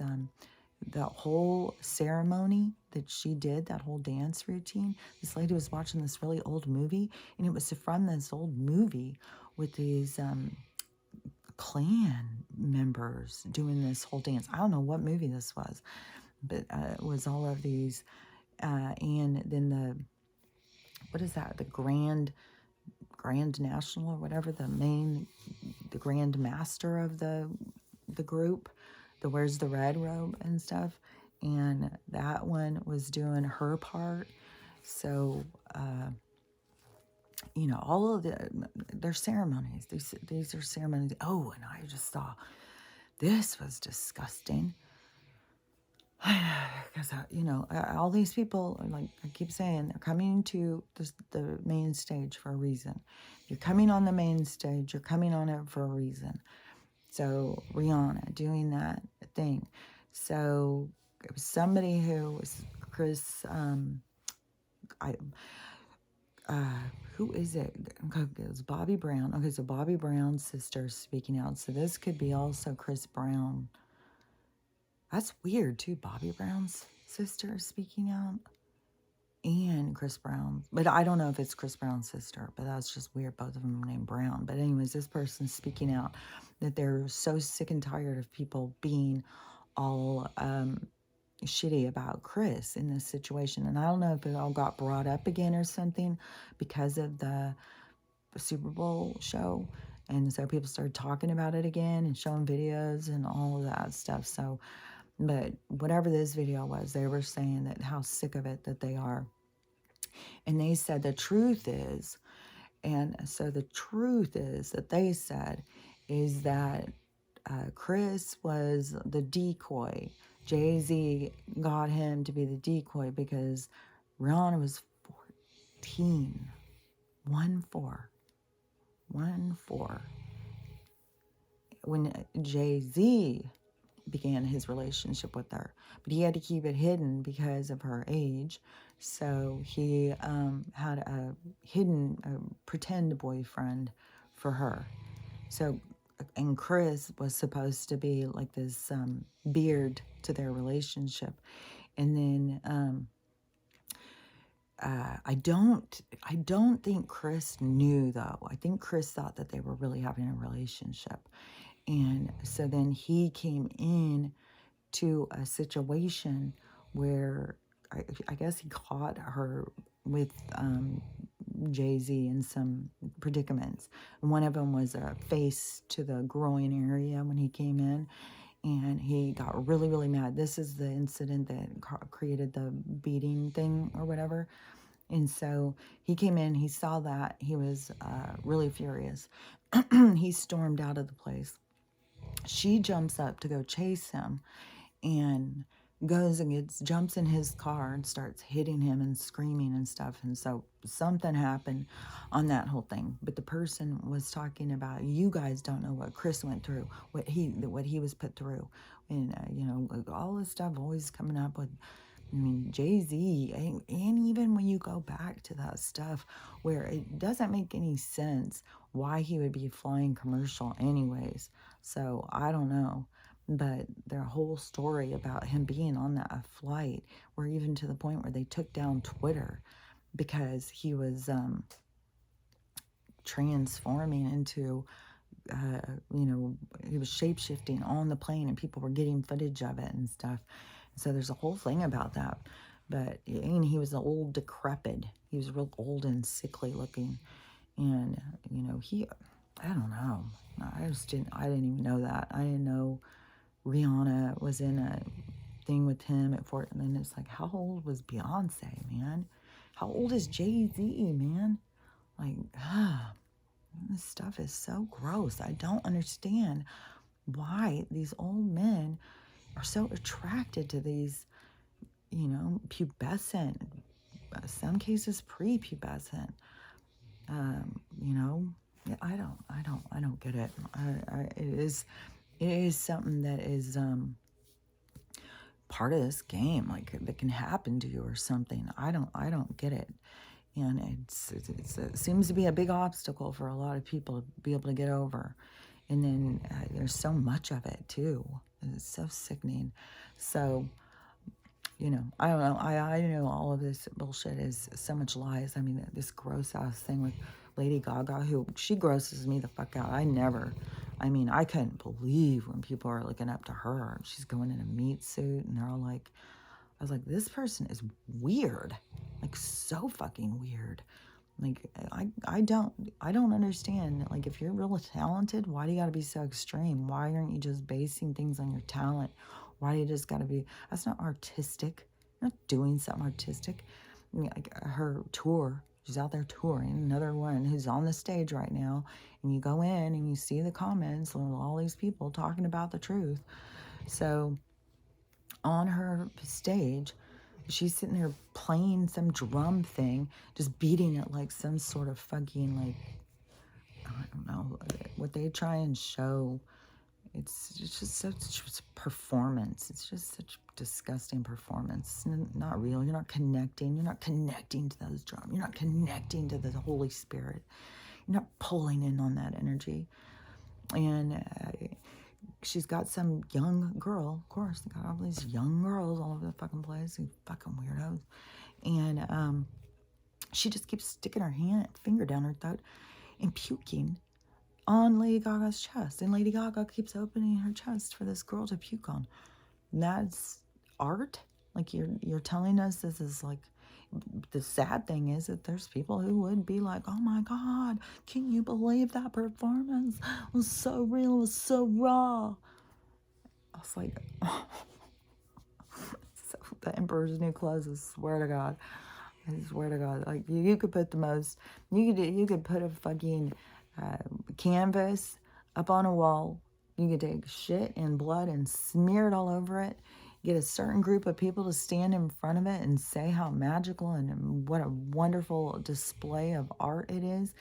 the whole ceremony that she did, that whole dance routine. This lady was watching this really old movie, and it was from this old movie with these clan members doing this whole dance. I don't know what movie this was, but it was all of these, and then what is that? The Grand National or whatever, the Grand Master of the group, that wears the red robe and stuff, and that one was doing her part. So, all of their ceremonies. These are ceremonies. Oh, and I just saw this was disgusting. Because all these people, like I keep saying, they're coming to the main stage for a reason. You're coming on the main stage. You're coming on it for a reason. So Rihanna doing that thing. So it was somebody who was Chris. Who is it? Okay, it was Bobby Brown. Okay, so Bobby Brown's sister speaking out. So this could be also Chris Brown. That's weird too. Bobby Brown's sister speaking out, and Chris Brown. But I don't know if it's Chris Brown's sister. But that's just weird. Both of them are named Brown. But anyways, this person's speaking out that they're so sick and tired of people being all shitty about Chris in this situation. And I don't know if it all got brought up again or something because of the Super Bowl show. And so people started talking about it again and showing videos and all of that stuff. So, but whatever this video was, they were saying that how sick of it that they are. And they said the truth is, and so the truth is that they said is that Chris was the decoy. Jay-Z got him to be the decoy because Rihanna was 14. 1-4. When Jay-Z began his relationship with her. But he had to keep it hidden because of her age. So he had a pretend boyfriend for her. So, and Chris was supposed to be like this beard to their relationship. And then I don't think Chris knew, though. I think Chris thought that they were really having a relationship. And so then he came in to a situation where I guess he caught her with Jay-Z in some predicaments. And one of them was a face to the groin area when he came in, and he got really, really mad. This is the incident that created the beating thing or whatever. And so he came in, he saw that, he was really furious. He stormed out of the place. She jumps up to go chase him and goes and jumps in his car and starts hitting him and screaming and stuff. And so something happened on that whole thing. But the person was talking about, you guys don't know what Chris went through, what he was put through, and you know, like all this stuff always coming up with. I mean, Jay-Z, and even when you go back to that stuff where it doesn't make any sense why he would be flying commercial anyways. So I don't know. But their whole story about him being on that flight, or even to the point where they took down Twitter because he was transforming into, you know, he was shape-shifting on the plane, and people were getting footage of it and stuff. So there's a whole thing about that. But and he was old, decrepit. He was real old and sickly looking. And, you know, I don't know. I didn't even know that. I didn't know Rihanna was in a thing with him at Fort. And then it's like, how old was Beyonce, man? How old is Jay-Z, man? Like, this stuff is so gross. I don't understand why these old men are so attracted to these, you know, pubescent, some cases prepubescent, you know. I don't get it. It is something that is part of this game, like that can happen to you or something. I don't get it, and it seems to be a big obstacle for a lot of people to be able to get over. And then there's so much of it too. It's so sickening. So, you know, I don't know. I know all of this bullshit is so much lies. I mean, this gross ass thing with Lady Gaga, who she grosses me the fuck out. I couldn't believe when people are looking up to her. She's going in a meat suit, and they're all like, I was like, this person is weird, like so fucking weird. Like, I don't understand. Like, if you're really talented, why do you got to be so extreme? Why aren't you just basing things on your talent? Why do you just got to be? That's not artistic. You're not doing something artistic. I mean, like her tour. She's out there touring. Another one who's on the stage right now, and you go in and you see the comments, all these people talking about the truth. So, on her stage, she's sitting there playing some drum thing, just beating it like some sort of fucking, like, I don't know, what they try and show. It's just such performance. It's just such disgusting performance. It's not real. You're not connecting. You're not connecting to those drums. You're not connecting to the Holy Spirit. You're not pulling in on that energy. And she's got some young girl, of course, they got all these young girls all over the fucking place, these fucking weirdos. And she just keeps sticking her finger down her throat and puking on Lady Gaga's chest. And Lady Gaga keeps opening her chest for this girl to puke on. And that's art? Like, you're telling us this is like, the sad thing is that there's people who would be like, oh my God, can you believe that performance? It was so real, it was so raw. I was like, oh. So the Emperor's New Clothes, I swear to God. I swear to God. Like, you could put you could put a fucking canvas up on a wall. You could take shit and blood and smear it all over it. Get a certain group of people to stand in front of it and say how magical and what a wonderful display of art it is.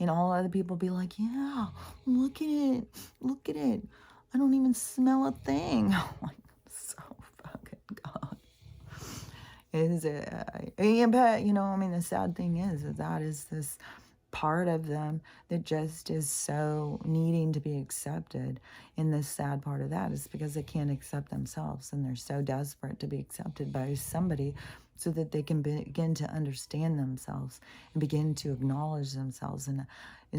And all other people be like, yeah, look at it. Look at it. I don't even smell a thing. I'm like, so fucking God. But, you know, I mean, the sad thing is that is this part of them that just is so needing to be accepted. And the sad part of that is because they can't accept themselves, and they're so desperate to be accepted by somebody so that they can begin to understand themselves and begin to acknowledge themselves and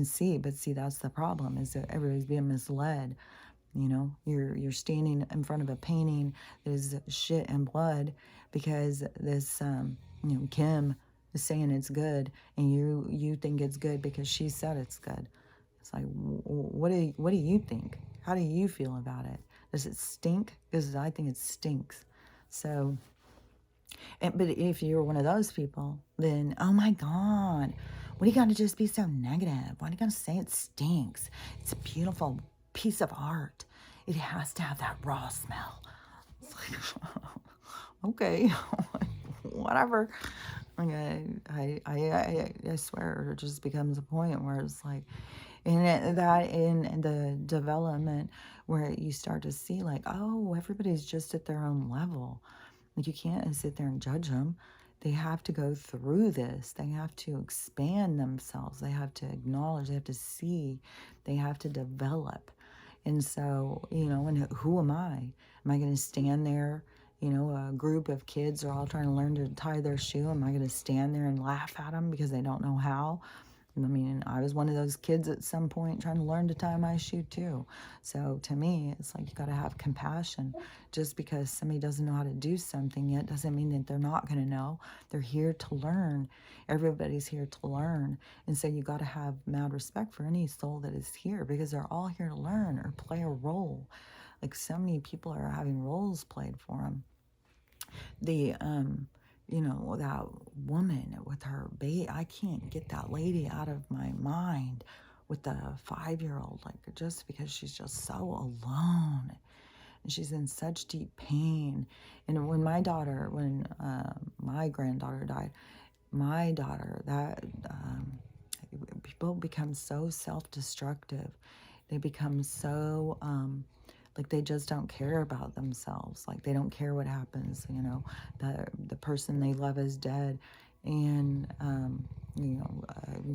see. But see, that's the problem, is that everybody's being misled. You know, you're standing in front of a painting that is shit and blood because this, you know, Kim is saying it's good, and you think it's good because she said it's good. It's like, what do you think? How do you feel about it? Does it stink? Because I think it stinks. So, but if you're one of those people, then oh my God, what do you got to just be so negative? Why do you got to say it stinks? It's a beautiful piece of art. It has to have that raw smell. It's like, okay, whatever. Like I swear, it just becomes a point where it's like, that in the development where you start to see like, oh, everybody's just at their own level. Like you can't sit there and judge them. They have to go through this. They have to expand themselves. They have to acknowledge. They have to see. They have to develop. And so, and who am I? Am I going to stand there? A group of kids are all trying to learn to tie their shoe. Am I going to stand there and laugh at them because they don't know how? I mean, I was one of those kids at some point trying to learn to tie my shoe too. So to me, it's like you got to have compassion. Just because somebody doesn't know how to do something yet doesn't mean that they're not going to know. They're here to learn. Everybody's here to learn. And so you got to have mad respect for any soul that is here because they're all here to learn or play a role. Like so many people are having roles played for them. That woman with her baby, I can't get that lady out of my mind with the 5-year-old, like just because she's just so alone and she's in such deep pain. And when my granddaughter died, my daughter, that people become so self-destructive. They become so like they just don't care about themselves. Like they don't care what happens. The person they love is dead, and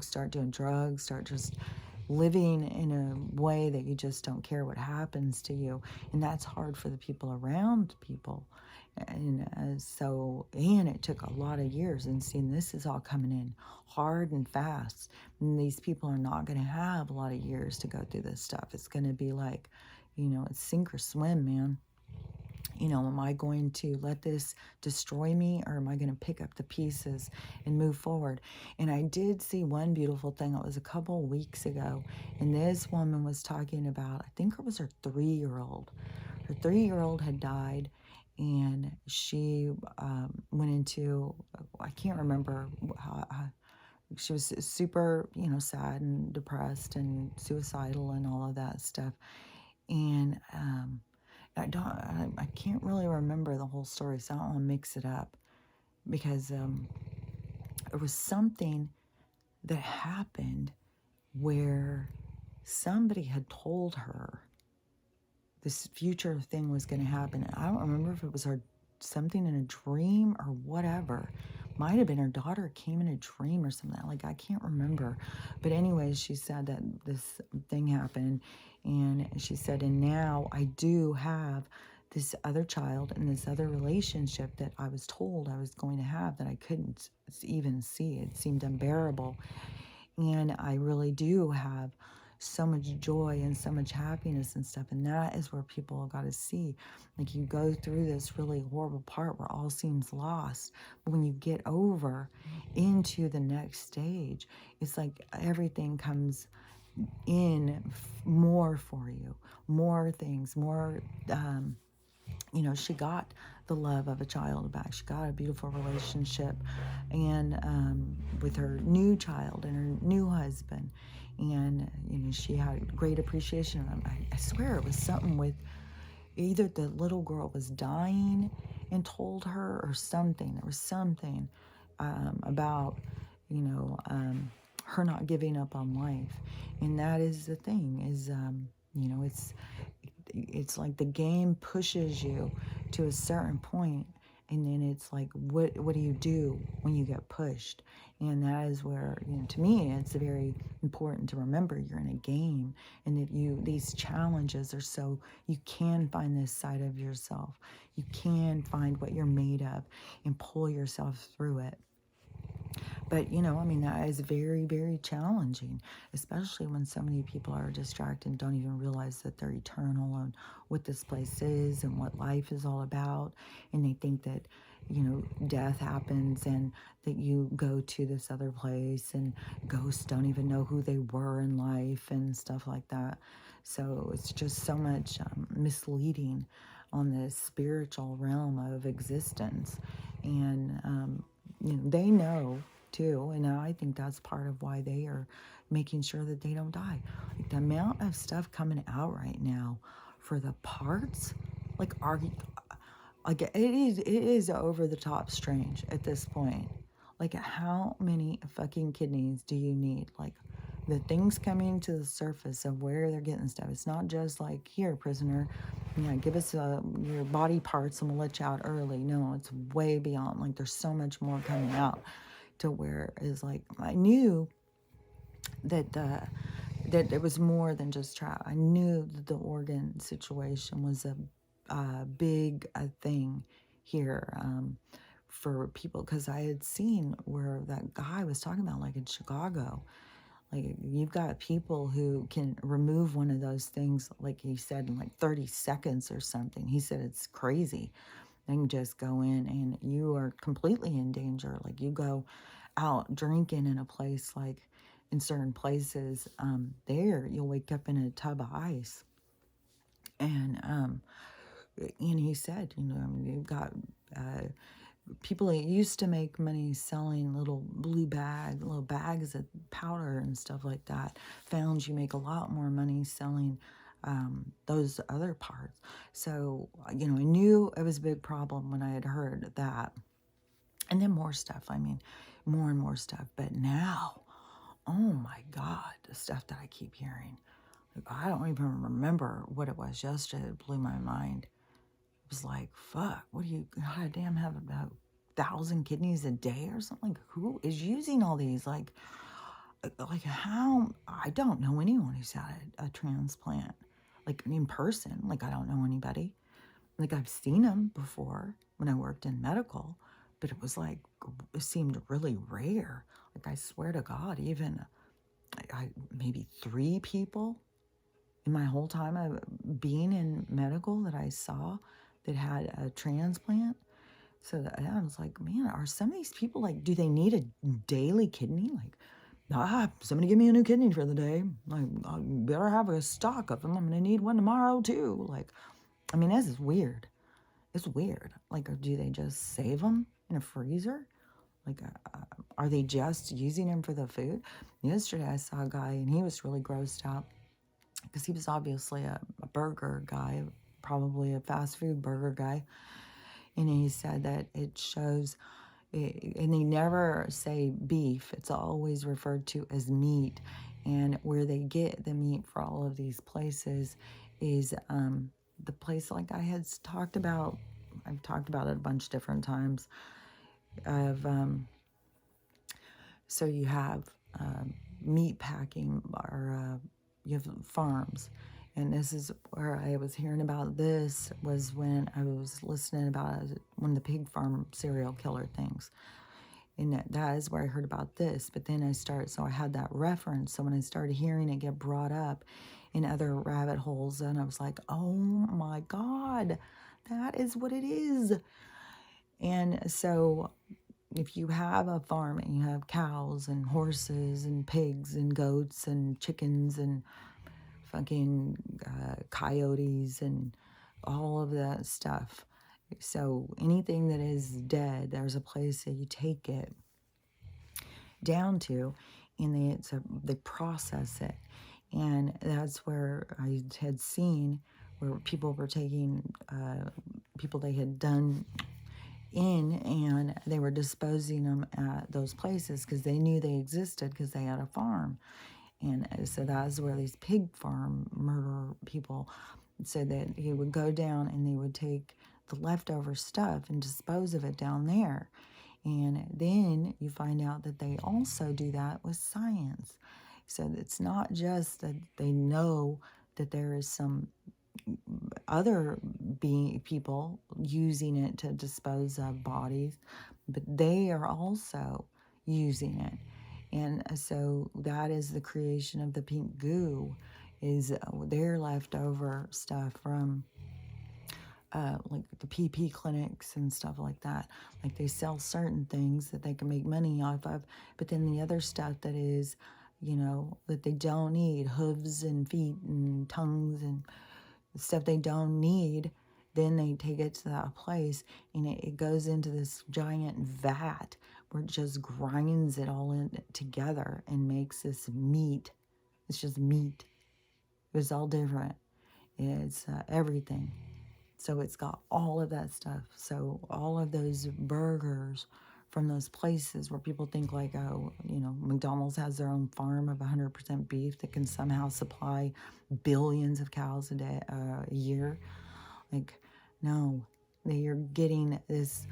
start doing drugs, start just living in a way that you just don't care what happens to you, and that's hard for the people around people. And it took a lot of years, and seeing this is all coming in hard and fast, and these people are not going to have a lot of years to go through this stuff. It's going to be like, it's sink or swim, man. Am I going to let this destroy me, or am I going to pick up the pieces and move forward? And I did see one beautiful thing. It was a couple weeks ago, and this woman was talking about, I think it was her 3-year-old. Her 3-year-old had died, and she went into, I can't remember how, she was super, sad and depressed and suicidal and all of that stuff. And I can't really remember the whole story, so I don't want to mix it up because there was something that happened where somebody had told her this future thing was going to happen. I don't remember if it was her something in a dream or whatever. Might have been her daughter came in a dream or something. Like, I can't remember. But anyways, she said that this thing happened, and she said, and now I do have this other child and this other relationship that I was told I was going to have that I couldn't even see. It seemed unbearable. And I really do have so much joy and so much happiness and stuff. And that is where people got to see. Like, you go through this really horrible part where all seems lost. But when you get over into the next stage, it's like everything comes in more for you, more things, more she got the love of a child back. She got a beautiful relationship, and with her new child and her new husband, and she had great appreciation of him. I swear it was something with either the little girl was dying and told her or something. There was something about her not giving up on life, and that is the thing. Is it's like the game pushes you to a certain point, and then it's like, what do you do when you get pushed? And that is where, to me, it's very important to remember you're in a game, and that these challenges are so you can find this side of yourself. You can find what you're made of and pull yourself through it. But, that is very, very challenging, especially when so many people are distracted and don't even realize that they're eternal and what this place is and what life is all about. And they think that, death happens and that you go to this other place and ghosts don't even know who they were in life and stuff like that. So it's just so much misleading on the spiritual realm of existence. And, they know too. And I think that's part of why they are making sure that they don't die. Like the amount of stuff coming out right now for the parts, like it is over the top strange at this point. Like how many fucking kidneys do you need? Like the things coming to the surface of where they're getting stuff. It's not just like, here, prisoner, give us your body parts and we'll let you out early. No, it's way beyond. Like there's so much more coming out to where it's like I knew that that it was more than just trap. I knew that the organ situation was a big thing here for people, because I had seen where that guy was talking about, like in Chicago, like you've got people who can remove one of those things, like he said, in like 30 seconds or something. He said it's crazy. They can just go in and you are completely in danger. Like you go out drinking in a place, like in certain places, there you'll wake up in a tub of ice. And he said, you've got people that used to make money selling little little bags of powder and stuff like that, found you make a lot more money selling those other parts. So, I knew it was a big problem when I had heard that. And then more stuff, more and more stuff. But now, oh my God, the stuff that I keep hearing. Like, I don't even remember what it was yesterday. It blew my mind. It was like, fuck, what do you goddamn have about 1,000 kidneys a day or something? Like, who is using all these? Like how? I don't know anyone who's had a transplant, like in person. Like, I don't know anybody. Like, I've seen them before when I worked in medical, but it was like, it seemed really rare. Like, I swear to God, even maybe 3 people in my whole time of being in medical that I saw that had a transplant. So I was like, man, are some of these people, like, do they need a daily kidney? Like, somebody give me a new kidney for the day. Like, I better have a stock of them. I'm going to need one tomorrow too. Like, this is weird. It's weird. Like, do they just save them in a freezer? Like, are they just using them for the food? Yesterday I saw a guy and he was really grossed out because he was obviously a burger guy, probably a fast food burger guy. And he said that it shows, and they never say beef, it's always referred to as meat. And where they get the meat for all of these places is the place, like I had talked about, I've talked about it a bunch of different times, of so you have meat packing, or you have farms. And this is where I was hearing about this, was when I was listening about one of the pig farm serial killer things. And that is where I heard about this. But then so I had that reference. So when I started hearing it get brought up in other rabbit holes, and I was like, oh my God, that is what it is. And so if you have a farm and you have cows and horses and pigs and goats and chickens and fucking coyotes and all of that stuff, so anything that is dead, there's a place that you take it down to, and they process it. And that's where I had seen where people were taking people they had done in, and they were disposing them at those places because they knew they existed because they had a farm. And so that's where these pig farm murder people said that he would go down and they would take the leftover stuff and dispose of it down there. And then you find out that they also do that with science. So it's not just that they know that there is some other people using it to dispose of bodies, but they are also using it. And so that is the creation of the pink goo, is their leftover stuff from like the PP clinics and stuff like that. Like they sell certain things that they can make money off of, but then the other stuff that is, that they don't need, hooves and feet and tongues and stuff they don't need, then they take it to that place and it goes into this giant vat where it just grinds it all in together and makes this meat. It's just meat. It's all different. It's everything. So it's got all of that stuff. So all of those burgers from those places where people think like, oh, McDonald's has their own farm of 100% beef that can somehow supply billions of cows a year. Like, no, they're getting this,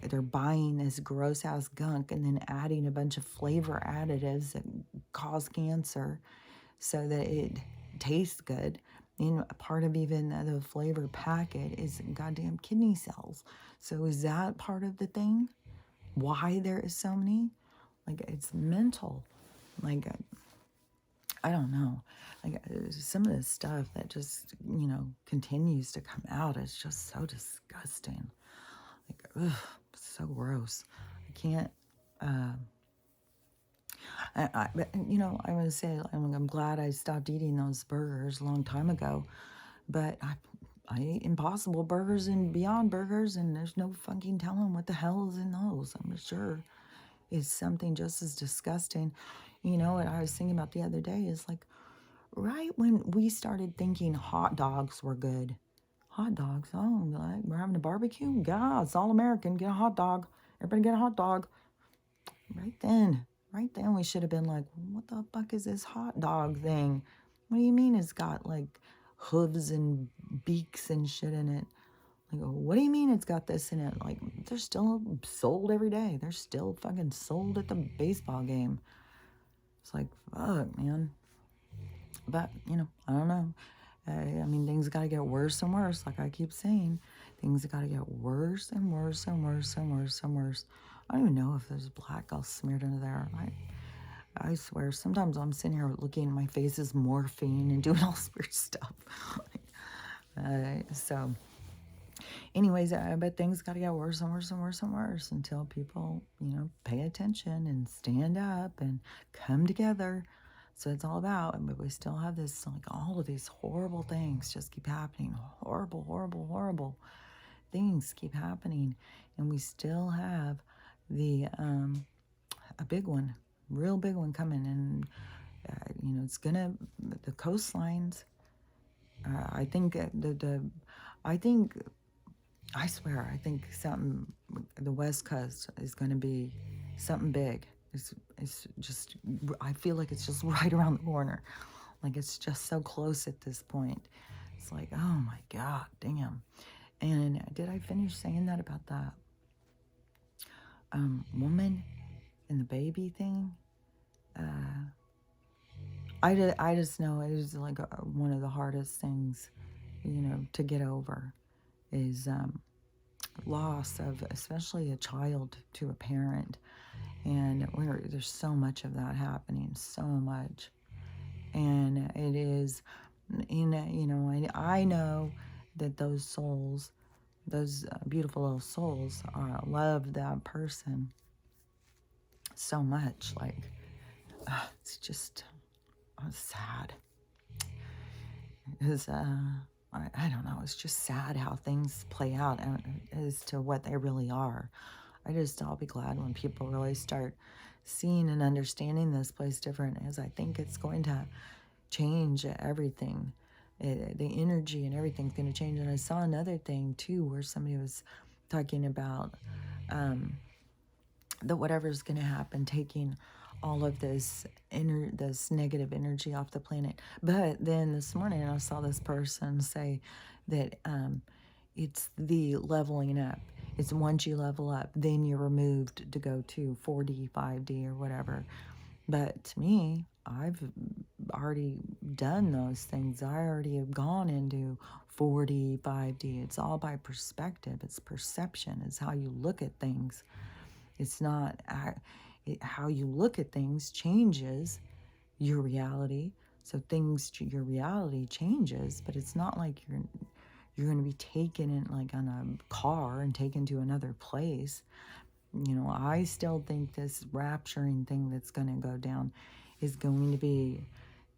they're buying this gross ass gunk and then adding a bunch of flavor additives that cause cancer so that it tastes good. And part of even the flavor packet is goddamn kidney cells. So is that part of the thing? Why there is so many? Like, it's mental. Like, I don't know. Like, some of this stuff that just, continues to come out is just so disgusting. Like, ugh, so gross. I can't, but, I want to say, I'm glad I stopped eating those burgers a long time ago. But I ate Impossible Burgers and Beyond Burgers, and there's no fucking telling what the hell is in those. I'm sure it's something just as disgusting. What I was thinking about the other day is like, right when we started thinking hot dogs were good. Hot dogs, oh, like we're having a barbecue? God, it's all American. Get a hot dog. Everybody get a hot dog. Right then we should have been like, what the fuck is this hot dog thing? What do you mean it's got like hooves and beaks and shit in it? Like, what do you mean it's got this in it? Like, they're still sold every day. They're still fucking sold at the baseball game. It's like, fuck, man. But, I don't know. I mean, things got to get worse and worse, like I keep saying. Things got to get worse and worse and worse and worse and worse. I don't even know if there's black all smeared into there. I swear, sometimes I'm sitting here looking at my face is morphine and doing all this weird stuff. So, anyways, I bet things got to get worse and worse and worse and worse until people, pay attention and stand up and come together. So it's all about, but we still have this, like, all of these horrible things just keep happening. Horrible, horrible, horrible things keep happening. And we still have a big one, real big one coming. And, it's gonna, the coastlines, I think I swear, I think something, the West Coast is going to be something big. It's just, I feel like it's just right around the corner. Like, it's just so close at this point. It's like, oh my God, damn. And did I finish saying that about that woman and the baby thing? I just know it is like one of the hardest things, to get over is loss of especially a child to a parent. And there's so much of that happening, so much. And it is, I know that those souls, those beautiful little souls, love that person so much. Like, it's just sad. Because, I don't know, it's just sad how things play out as to what they really are. I'll be glad when people really start seeing and understanding this place different, as I think it's going to change everything. The energy and everything's going to change. And I saw another thing too, where somebody was talking about that whatever's going to happen, taking all of this negative energy off the planet. But then this morning I saw this person say that it's the leveling up. It's once you level up, then you're removed to go to 4D, 5D, or whatever. But to me, I've already done those things. I already have gone into 4D, 5D. It's all by perspective. It's perception. It's how you look at things. It's not how you look at things changes your reality. So your reality changes, but it's not like you're going to be taken in like on a car and taken to another place. You know, I still think this rapturing thing that's going to go down is going to be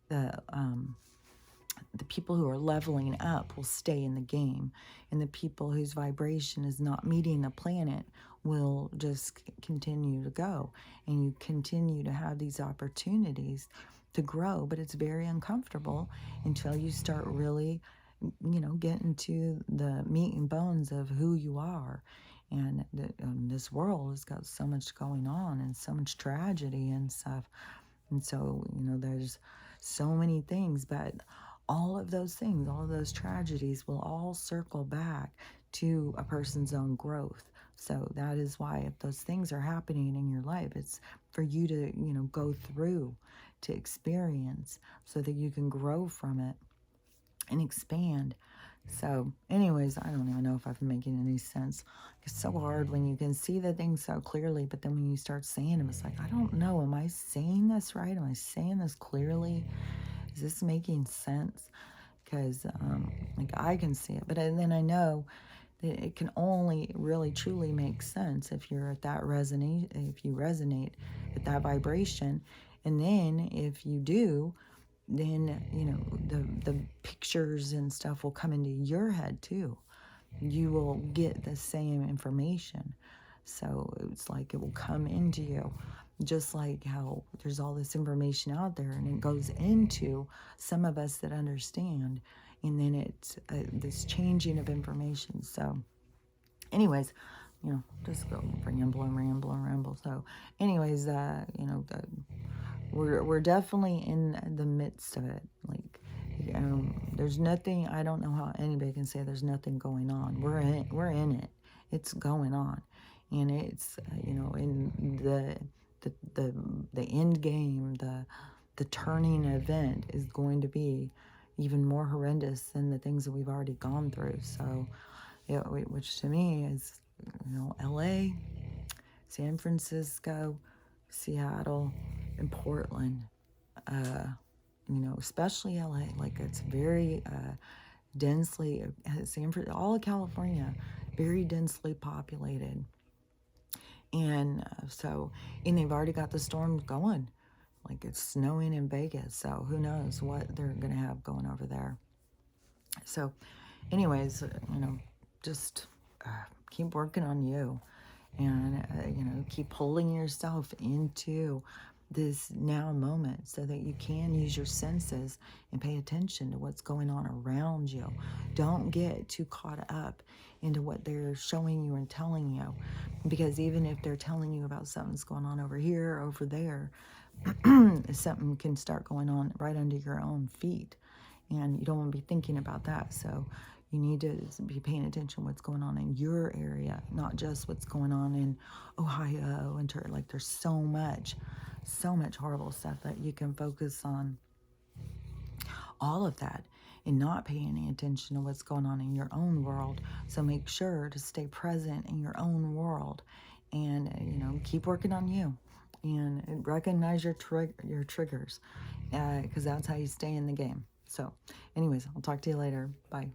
the people who are leveling up will stay in the game, and the people whose vibration is not meeting the planet will just continue to go, and you continue to have these opportunities to grow, but it's very uncomfortable until you start really, you know, getting to the meat and bones of who you are. And this world has got so much going on and so much tragedy and stuff. And so, you know, there's so many things, but all of those things, all of those tragedies will all circle back to a person's own growth. So that is why if those things are happening in your life, it's for you to, you know, go through, to experience, so that you can grow from it and expand. So anyways, I don't even know if I'm making any sense. It's so hard when you can see the things so clearly, but then when you start saying them, it's like, I don't know, am I saying this right? Am I saying this clearly? Is this making sense? Because like I can see it, but then I know that it can only really truly make sense if you're at that resonate, if you resonate at that vibration. And then if you do, then you know the pictures and stuff will come into your head too. You will get the same information, so it's like it will come into you, just like how there's all this information out there and it goes into some of us that understand, and then it's this changing of information. So anyways, you know, just go ramble and ramble and ramble. So anyways, you know, we're definitely in the midst of it. Like, there's nothing. I don't know how anybody can say there's nothing going on. We're in it. It's going on, and it's you know, in the end game, the turning event is going to be even more horrendous than the things that we've already gone through. So, yeah, which to me is, you know, L.A., San Francisco, Seattle, and Portland. You know, especially LA, like it's very densely, all of California, very densely populated. And and they've already got the storms going. Like it's snowing in Vegas, so who knows what they're going to have going over there. So, anyways, you know, just keep working on you, and you know, keep pulling yourself into this now moment so that you can use your senses and pay attention to what's going on around you. Don't get too caught up into what they're showing you and telling you, because even if they're telling you about something's going on over here, over there, something can start going on right under your own feet, and you don't want to be thinking about that. So you need to be paying attention to what's going on in your area, not just what's going on in Ohio and like there's so much horrible stuff that you can focus on all of that and not pay any attention to what's going on in your own world. So make sure to stay present in your own world, and you know, keep working on you and recognize your triggers, because that's how you stay in the game. So anyways, I'll talk to you later. Bye.